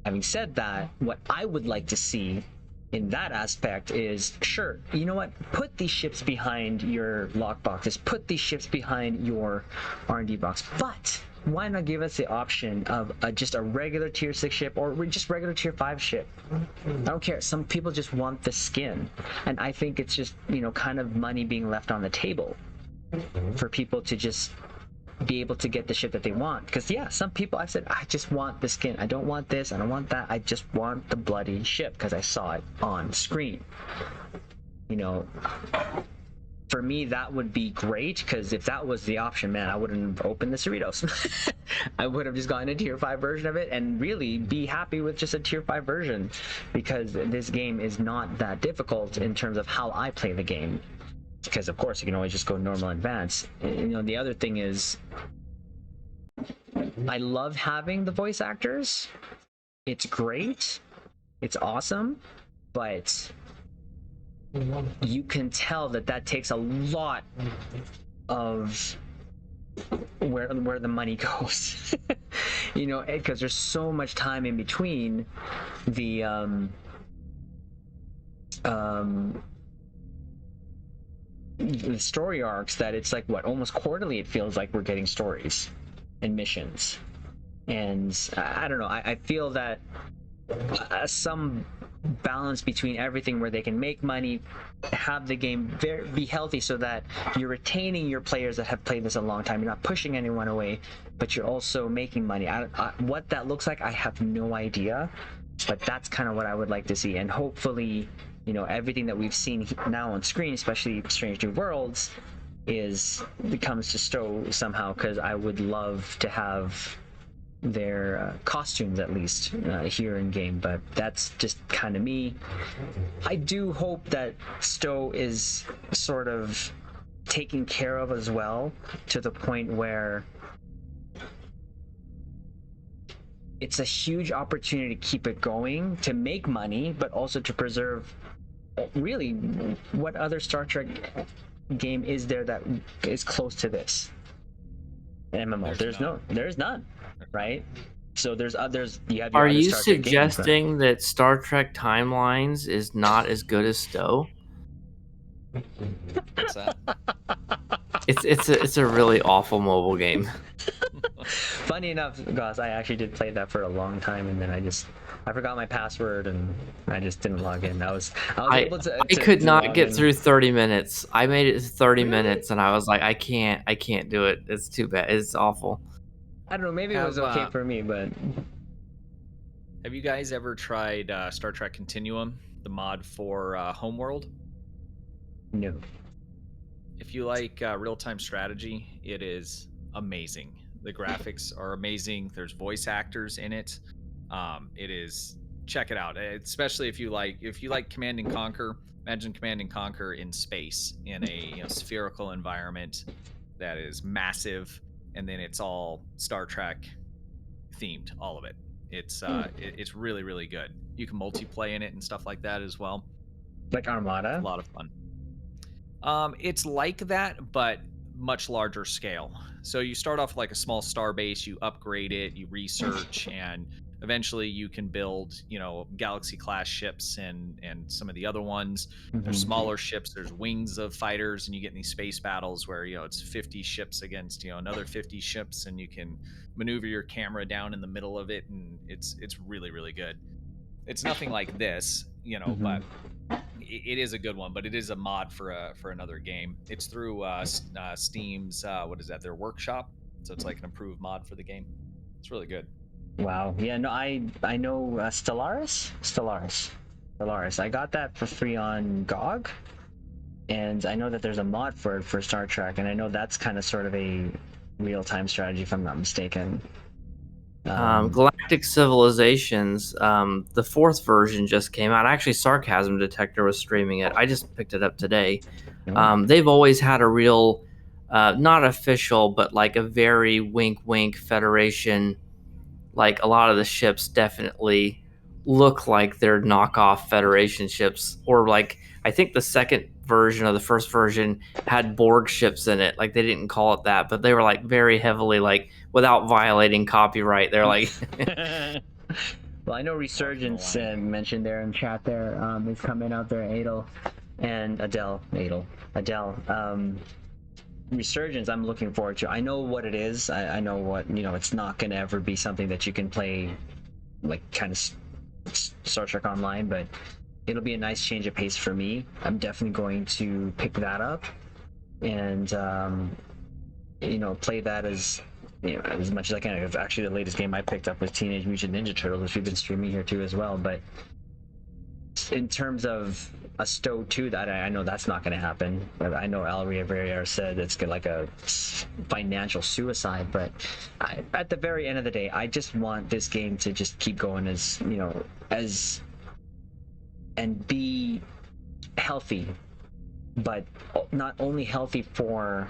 [SPEAKER 1] Having said that, what I would like to see in that aspect is, sure, you know what, put these ships behind your lockboxes, put these ships behind your R&D box, but why not give us the option of just a regular tier 6 ship or just regular tier 5 ship? I don't care. Some people just want the skin, and I think it's just, you know, kind of money being left on the table for people to just be able to get the ship that they want. Because yeah, some people, I said, I just want the skin, I don't want this, I don't want that, I just want the bloody ship because I saw it on screen. You know, for me that would be great, because if that was the option, man, I wouldn't have opened the Cerritos. I would have just gotten a tier 5 version of it and really be happy with just a tier 5 version, because this game is not that difficult in terms of how I play the game. Because of course you can always just go normal advanced. You know, the other thing is, I love having the voice actors. It's great, it's awesome, but you can tell that takes a lot of where the money goes. You know, because there's so much time in between the story arcs, that it's like, what, almost quarterly it feels like we're getting stories and missions. And I don't know, I feel that some balance between everything, where they can make money, have the game be healthy, so that you're retaining your players that have played this a long time, you're not pushing anyone away, but you're also making money. What that looks like, I have no idea, but that's kind of what I would like to see. And hopefully, you know, everything that we've seen now on screen, especially Strange New Worlds, comes to Stowe somehow, because I would love to have their costumes at least here in game. But that's just kind of me. I do hope that Stowe is sort of taken care of as well, to the point where it's a huge opportunity to keep it going, to make money, but also to preserve. Really, what other Star Trek game is there that is close to this? MMO. There's none, right? So there's others. You have your
[SPEAKER 2] Are
[SPEAKER 1] other
[SPEAKER 2] you
[SPEAKER 1] Star Trek games,
[SPEAKER 2] suggesting that Star Trek Timelines is not as good as Stowe?
[SPEAKER 4] What's that?
[SPEAKER 2] It's a really awful mobile game.
[SPEAKER 1] Funny enough, Gauss, I actually did play that for a long time, and then I forgot my password and I just didn't log in. I was able to.
[SPEAKER 2] I could not
[SPEAKER 1] log
[SPEAKER 2] get
[SPEAKER 1] in.
[SPEAKER 2] through 30 minutes. I made it to 30 minutes, and I was like, I can't do it. It's too bad. It's awful.
[SPEAKER 1] I don't know. Maybe it was okay for me, but
[SPEAKER 4] Have you guys ever tried Star Trek Continuum, the mod for Homeworld?
[SPEAKER 1] no.
[SPEAKER 4] If you like real-time strategy, it is amazing. The graphics are amazing. There's voice actors in it. It is, check it out. Especially if you like Command and Conquer. Imagine Command and Conquer in space, in a spherical environment that is massive, and then it's all Star Trek themed, all of it. It's it's really, really good. You can multiplayer in it and stuff like that as well.
[SPEAKER 1] Like Armada?
[SPEAKER 4] A lot of fun. It's like that, but much larger scale. So you start off like a small star base, you upgrade it, you research, and eventually you can build, Galaxy class ships and some of the other ones. There's smaller ships, there's wings of fighters, and you get in these space battles where, it's 50 ships against, another 50 ships, and you can maneuver your camera down in the middle of it, and it's really, really good. It's nothing like this, but it is a good one, but it is a mod for another game. It's through Steam's their workshop, so it's like an improved mod for the game. It's really good.
[SPEAKER 1] Wow. Yeah. No, I know Stellaris. I got that for free on GOG, and I know that there's a mod for it for Star Trek, and I know that's kind of sort of a real-time strategy, if I'm not mistaken.
[SPEAKER 2] Galactic Civilizations, the 4th version just came out. Actually, Sarcasm Detector was streaming it. I just picked it up today. They've always had a real not official, but like a very wink wink Federation. Like a lot of the ships definitely look like they're knockoff Federation ships, or like I think the second version of the first version had Borg ships in it. Like they didn't call it that, but they were like very heavily like without violating copyright. They're like
[SPEAKER 1] Well, I know Resurgence mentioned there in chat there is coming out there, Adel and Adele. Resurgence, I'm looking forward to. I know what it is. I know what, it's not going to ever be something that you can play like kind of Star Trek Online, but it'll be a nice change of pace for me. I'm definitely going to pick that up and, play that as much as I can. Actually, the latest game I picked up was Teenage Mutant Ninja Turtles, which we've been streaming here too as well. But in terms of a Stow 2, that I know that's not going to happen. I know Al Rivera said it's like a financial suicide, but at the very end of the day, I just want this game to just keep going and be healthy, but not only healthy for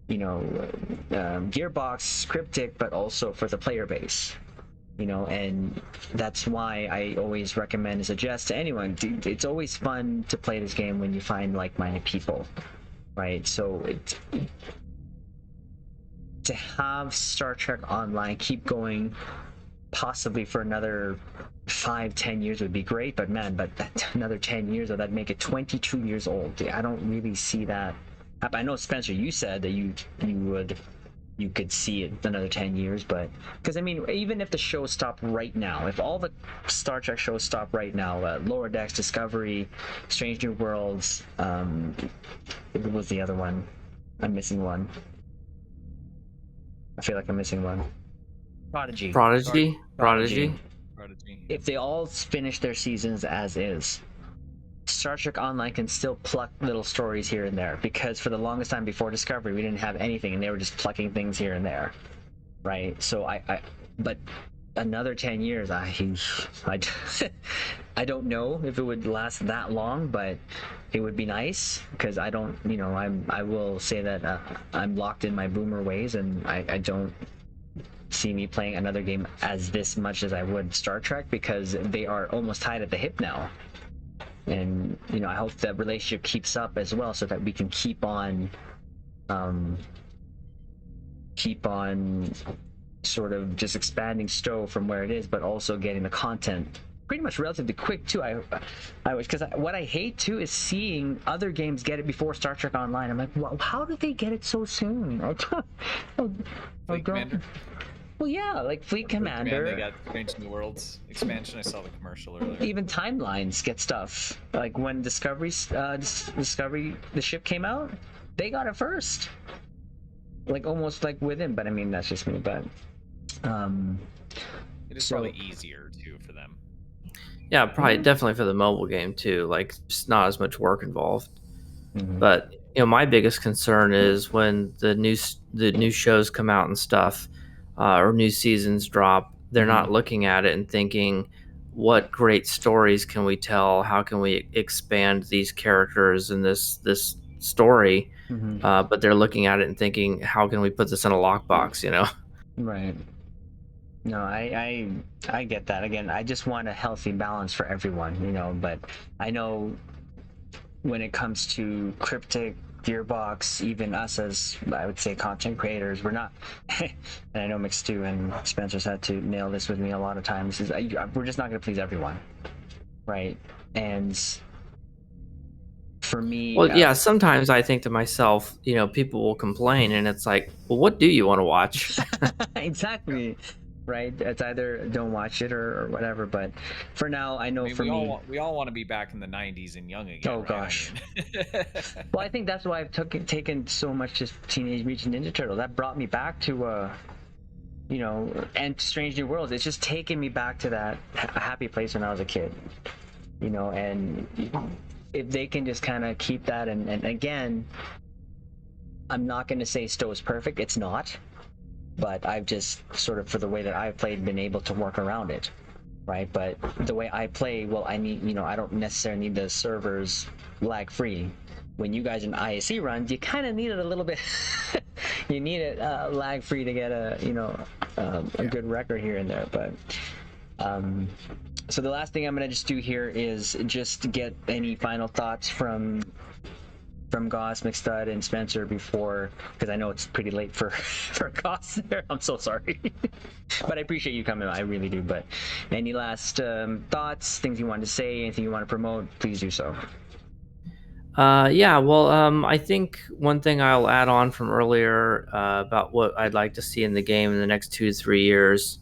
[SPEAKER 1] Gearbox, Cryptic, but also for the player base. And that's why I always recommend and suggest to anyone, it's always fun to play this game when you find like-minded people, right? So to have Star Trek Online keep going possibly for another 5-10 years would be great, but another 10 years, that'd make it 22 years old. I don't really see that. I know, Spencer, you said that you could see it another 10 years, but because even if the shows stop right now, if all the Star Trek shows stop right now, Lower Decks, Discovery, Strange New Worlds, what was the other one? I'm missing one. I feel like I'm missing one. Prodigy. If they all finish their seasons as is, Star Trek Online can still pluck little stories here and there, because for the longest time before Discovery, we didn't have anything, and they were just plucking things here and there, right? So but another 10 years, I don't know if it would last that long, but it would be nice, because I will say that I'm locked in my boomer ways, and I don't see me playing another game as this much as I would Star Trek, because they are almost tied at the hip now. And I hope that relationship keeps up as well, so that we can keep on sort of just expanding Stowe from where it is, but also getting the content pretty much relatively quick too. I wish, because what I hate too is seeing other games get it before Star Trek Online. I'm like, well, how did they get it so soon?
[SPEAKER 4] Commander.
[SPEAKER 1] Well, yeah, like Fleet Commander.
[SPEAKER 4] They got Strange New Worlds expansion. I saw the commercial earlier.
[SPEAKER 1] Even Timelines get stuff. Like when Discovery, the ship came out, they got it first. Like almost like within, but that's just me. But
[SPEAKER 4] it is probably easier too for them.
[SPEAKER 2] Yeah, probably definitely for the mobile game too. Like just not as much work involved. Mm-hmm. But my biggest concern is when the new shows come out and stuff. Or new seasons drop, they're not looking at it and thinking, what great stories can we tell? How can we expand these characters in this story? But they're looking at it and thinking, how can we put this in a lockbox?
[SPEAKER 1] Right. No, I get that. Again, I just want a healthy balance for everyone, but I know when it comes to Cryptic, Gearbox, even us as, I would say, content creators, we're not, and I know Mix2 and Spencer's had to nail this with me a lot of times, we're just not going to please everyone, right? And for me...
[SPEAKER 2] Well, yeah, sometimes I think to myself, people will complain, and it's like, well, what do you want to watch?
[SPEAKER 1] Exactly. Right, it's either don't watch it or whatever, but for now, I know we
[SPEAKER 4] all want to be back in the 90s and young again.
[SPEAKER 1] Oh, right? Gosh. Well, I think that's why I've taken so much to Teenage Mutant Ninja Turtle. That brought me back to and Strange New Worlds. It's just taken me back to that happy place when I was a kid, and if they can just kind of keep that, and again, I'm not going to say Stowe is perfect. It's not. But I've just sort of, for the way that I've played, been able to work around it, right? But the way I play, well, I need, I don't necessarily need the servers lag free. when you guys in IAC runs, you kind of need it a little bit. You need it lag free to get a a good record here and there. But so the last thing I'm gonna just do here is just get any final thoughts from Gauss, McStud, and Spencer before, because I know it's pretty late for Gauss there. I'm so sorry, but I appreciate you coming. I really do. But any last thoughts, things you want to say, anything you want to promote, please do so.
[SPEAKER 2] Yeah, well, I think one thing I'll add on from earlier about what I'd like to see in the game in the next 2 to 3 years.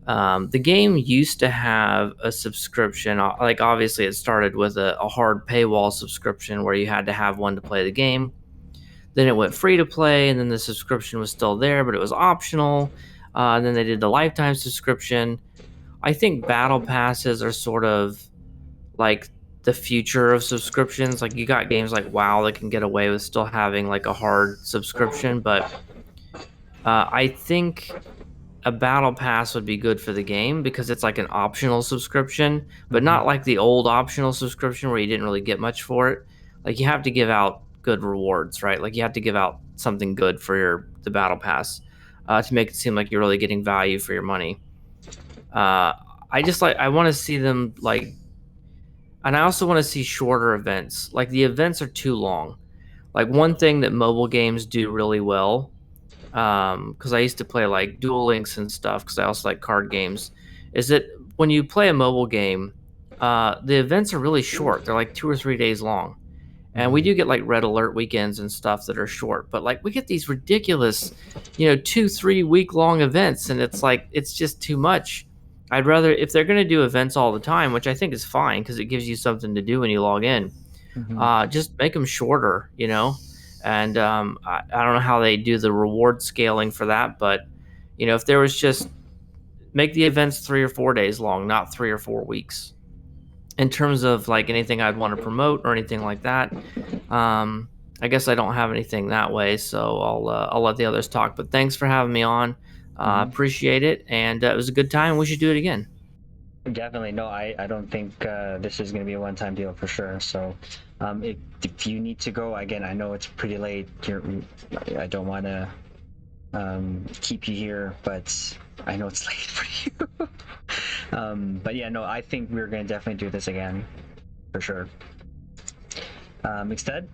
[SPEAKER 2] The game used to have a subscription. Like, obviously, it started with a hard paywall subscription where you had to have one to play the game. Then it went free to play, and then the subscription was still there, but it was optional. And then they did the lifetime subscription. I think battle passes are sort of like the future of subscriptions. Like, you got games like WoW that can get away with still having like a hard subscription, but I think a battle pass would be good for the game because it's like an optional subscription, but not like the old optional subscription where you didn't really get much for it. Like, you have to give out good rewards, right? Like, you have to give out something good for the battle pass to make it seem like you're really getting value for your money. I want to see them like, and I also want to see shorter events. Like, the events are too long. Like, one thing that mobile games do really well, because I used to play like Duel Links and stuff, because I also like card games, is that when you play a mobile game, the events are really short. They're like 2 or 3 days long. And we do get like red alert weekends and stuff that are short, but like we get these ridiculous, 2, 3 week long events, and it's like, it's just too much. I'd rather, if they're going to do events all the time, which I think is fine because it gives you something to do when you log in, just make them shorter, And I don't know how they do the reward scaling for that, but if there was just make the events 3 or 4 days long, not 3 or 4 weeks. In terms of like anything I'd want to promote or anything like that, I guess I don't have anything that way, so I'll let the others talk. But thanks for having me on. Appreciate it, and it was a good time. We should do it again.
[SPEAKER 1] Definitely. No, I don't think this is going to be a one-time deal for sure. So if you need to go, again, I know it's pretty late. I don't want to keep you here, but I know it's late for you. But yeah, no, I think we're going to definitely do this again for sure. Instead?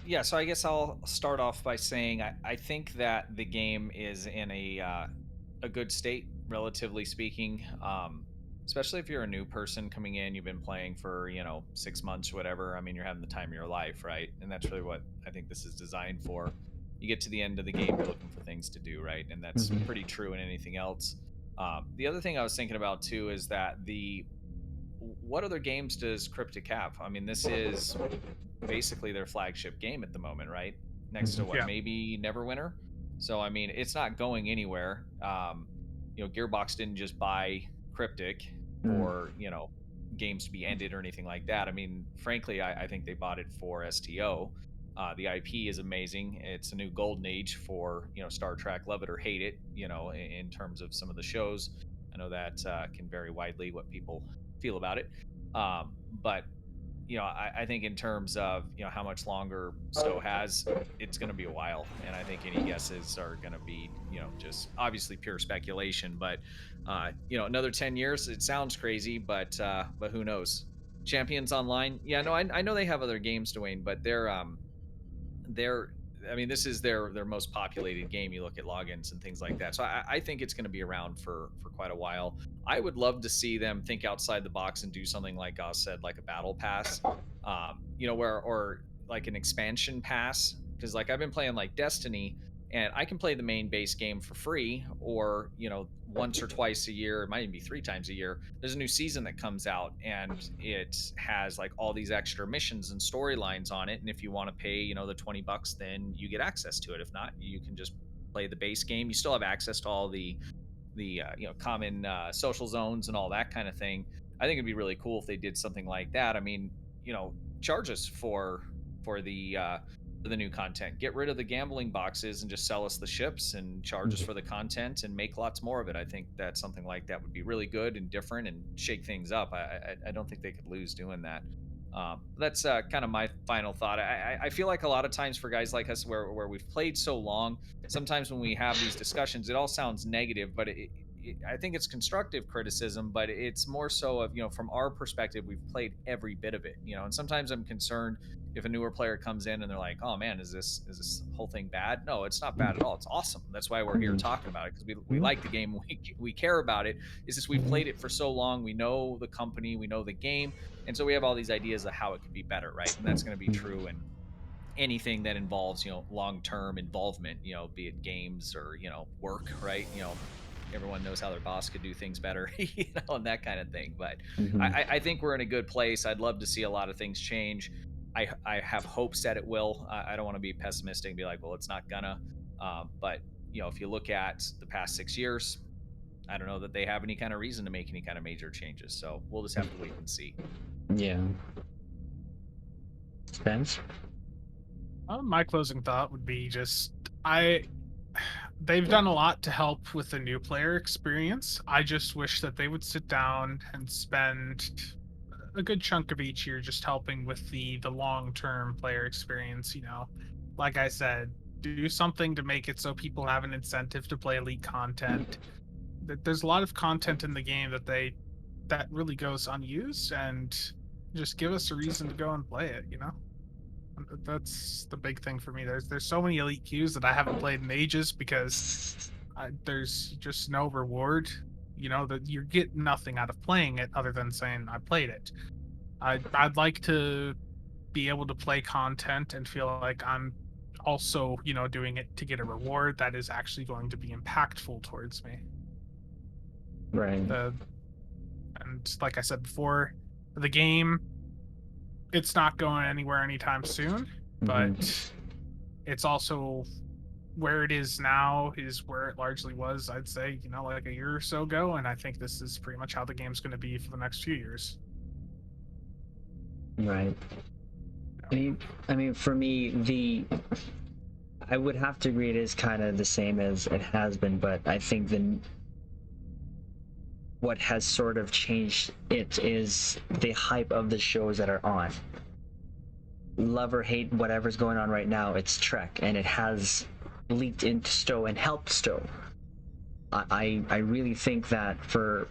[SPEAKER 4] Yeah, so I guess I'll start off by saying I think that the game is in a good state, relatively speaking. Especially if you're a new person coming in, you've been playing for 6 months, whatever. I mean, you're having the time of your life, right? And that's really what I think this is designed for. You get to the end of the game, you're looking for things to do, right? And that's pretty true in anything else. The other thing I was thinking about too is that what other games does Cryptic have? I mean, this is basically their flagship game at the moment, right? Next to what, maybe Neverwinter. So I mean, it's not going anywhere. Gearbox didn't just buy Cryptic or games to be ended or anything like that. I mean, frankly, I think they bought it for STO. The IP is amazing. It's a new golden age for Star Trek. Love it or hate it. In terms of some of the shows, I know that can vary widely what people feel about it. But I think in terms of how much longer STO has, it's going to be a while, and I think any guesses are going to be just obviously pure speculation. But another 10 years, it sounds crazy, but who knows? Champions Online, yeah, no, I know they have other games, Dwayne, but they're I mean, this is their most populated game. You look at logins and things like that. So I think it's going to be around for quite a while. I would love to see them think outside the box and do something like Gauss said, like a battle pass, or like an expansion pass. Because like I've been playing like Destiny, and I can play the main base game for free, or once or twice a year, it might even be 3 times a year. There's a new season that comes out, and it has like all these extra missions and storylines on it. And if you want to pay, the $20, then you get access to it. If not, you can just play the base game. You still have access to all the common social zones and all that kind of thing. I think it'd be really cool if they did something like that. I mean, charge us for the new content. Get rid of the gambling boxes and just sell us the ships and charge us for the content and make lots more of it. I think that something like that would be really good and different and shake things up. I don't think they could lose doing that. That's kind of my final thought. I feel like a lot of times for guys like us, where we've played so long, sometimes when we have these discussions, it all sounds negative, but I think it's constructive criticism, but it's more so of, from our perspective, we've played every bit of it, and sometimes I'm concerned if a newer player comes in and they're like, oh man, is this whole thing bad? No, it's not bad at all. It's awesome. That's why we're here talking about it, because we like the game. We care about it. It's just we've played it for so long. We know the company, we know the game, and so we have all these ideas of how it could be better, right? And that's going to be true in anything that involves, long-term involvement, be it games or, work, right? Everyone knows how their boss could do things better, and that kind of thing. But I think we're in a good place. I'd love to see a lot of things change. I have hopes that it will. I don't want to be pessimistic and be like, well, it's not gonna. But if you look at the past 6 years, I don't know that they have any kind of reason to make any kind of major changes. So we'll just have to wait and see.
[SPEAKER 1] Yeah. Spence?
[SPEAKER 3] My closing thought would be just they've done a lot to help with the new player experience. I just wish that they would sit down and spend a good chunk of each year just helping with the long-term player experience. Like I said, do something to make it so people have an incentive to play elite content. There's a lot of content in the game that really goes unused, and just give us a reason to go and play it. That's the big thing for me. There's so many elite queues that I haven't played in ages because there's just no reward. That you get nothing out of playing it other than saying I played it. I'd like to be able to play content and feel like I'm also doing it to get a reward that is actually going to be impactful towards me.
[SPEAKER 1] Right.
[SPEAKER 3] And like I said before, the game, it's not going anywhere anytime soon, but it's also where it is now is where it largely was, I'd say, like a year or so ago, and I think this is pretty much how the game's going to be for the next few years.
[SPEAKER 1] Right. I mean, for me, I would have to agree it is kind of the same as it has been, but I think what has sort of changed it is the hype of the shows that are on. Love or hate whatever's going on right now, it's Trek, and it has leaked into Stowe and helped Stowe. I really think that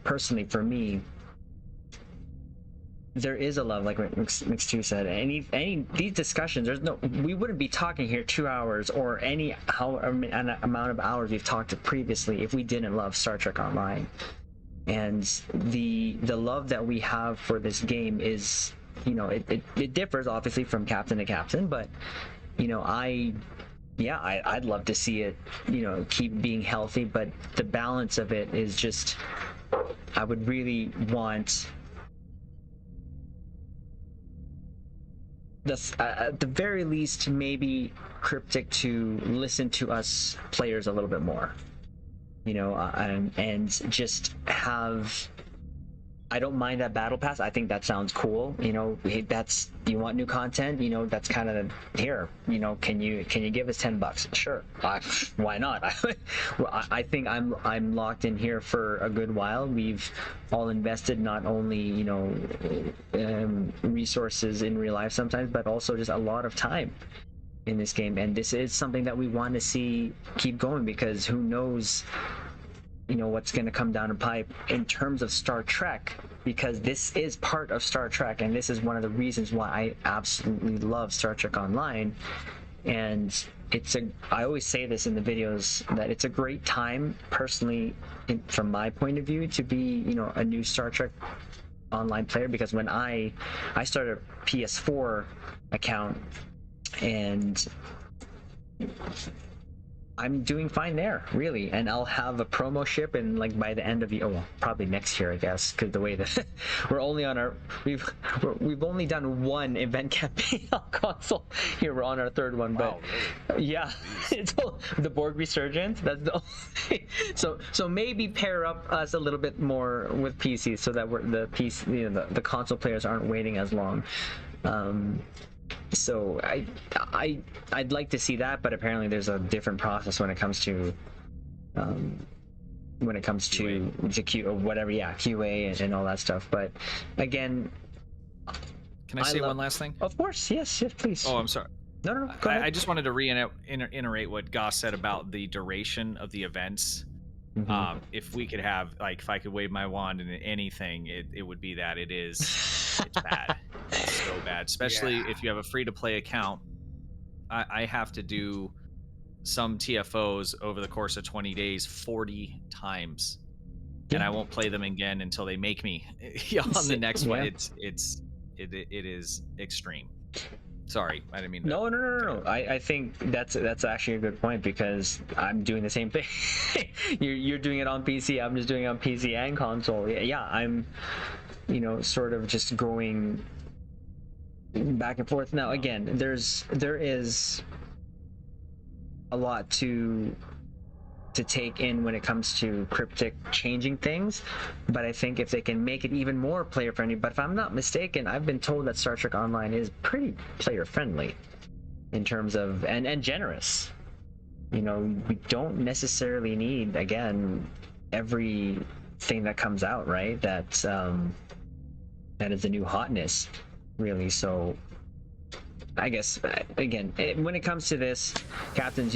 [SPEAKER 1] personally for me, there is a love, like Mix2 said. Any these discussions, we wouldn't be talking here 2 hours or any amount of hours we've talked previously if we didn't love Star Trek Online. And the love that we have for this game is, it differs obviously from captain to captain, but I'd love to see it, keep being healthy, but the balance of it is just, I would really want at the very least, maybe Cryptic to listen to us players a little bit more. And just have. I don't mind that battle pass. I think that sounds cool. That's, you want new content. That's kind of here. Can you give us $10? Sure. Why not? I think I'm locked in here for a good while. We've all invested not only resources in real life sometimes, but also just a lot of time in this game, and this is something that we want to see keep going, because who knows what's going to come down the pipe in terms of Star Trek, because this is part of Star Trek, and this is one of the reasons why I absolutely love Star Trek Online. And I always say this in the videos, that it's a great time personally, from my point of view, to be a new Star Trek Online player, because when I started a PS4 account, and I'm doing fine there, really, and I'll have a promo ship, and by the end of probably next year, I guess, because the way that we're only on we've only done one event campaign on console. Here we're on our third one, but yeah, it's the Borg Resurgence. That's the only, so maybe pair up us a little bit more with PCs, so that the PC, the console players aren't waiting as long. So I'd like to see that, but apparently there's a different process when it comes to QA. Q or whatever, QA and all that stuff. But again,
[SPEAKER 4] Can I say one last thing?
[SPEAKER 1] Of course, yes, please.
[SPEAKER 4] Oh, I'm sorry.
[SPEAKER 1] No, go ahead.
[SPEAKER 4] I just wanted to reiterate what Gauss said about the duration of the events.
[SPEAKER 1] Mhm.
[SPEAKER 4] If we could have, like, if I could wave my wand in anything, it would be that. It's bad. It's so bad, especially if you have a free-to-play account. I have to do some TFOs over the course of 20 days 40 times, and I won't play them again until they make me on the next one. It is extreme. Sorry, I didn't mean to.
[SPEAKER 1] No. I think that's actually a good point, because I'm doing the same thing. you're doing it on PC. I'm just doing it on PC and console. Yeah, I'm, sort of just going back and forth. Now, again, there is a lot to take in when it comes to Cryptic changing things, but I think if they can make it even more player friendly. But if I'm not mistaken, I've been told that Star Trek Online is pretty player friendly in terms of and generous. We don't necessarily need, again, everything that comes out, right? That is the new hotness, really. So I guess, again, when it comes to this, captains,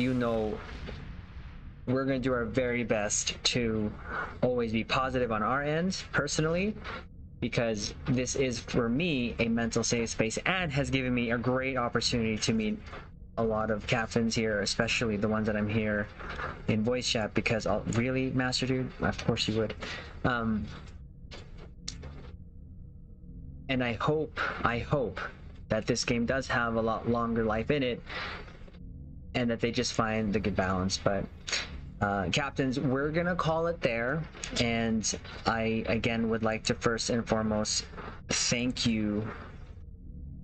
[SPEAKER 1] we're going to do our very best to always be positive on our end, personally, because this is, for me, a mental safe space and has given me a great opportunity to meet a lot of captains here, especially the ones that I'm here in voice chat, because really, Master Dude, of course you would. And I hope that this game does have a lot longer life in it, and that they just find the good balance. But captains, we're gonna call it there, and I again would like to first and foremost thank you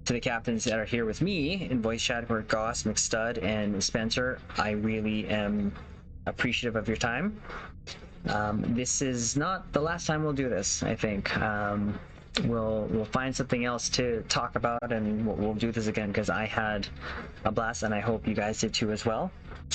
[SPEAKER 1] to the captains that are here with me in voice chat, who are Gauss, McStud, and Spencer. I really am appreciative of your time. This is not the last time we'll do this, I think. We'll find something else to talk about, and we'll do this again, because I had a blast, and I hope you guys did too as well.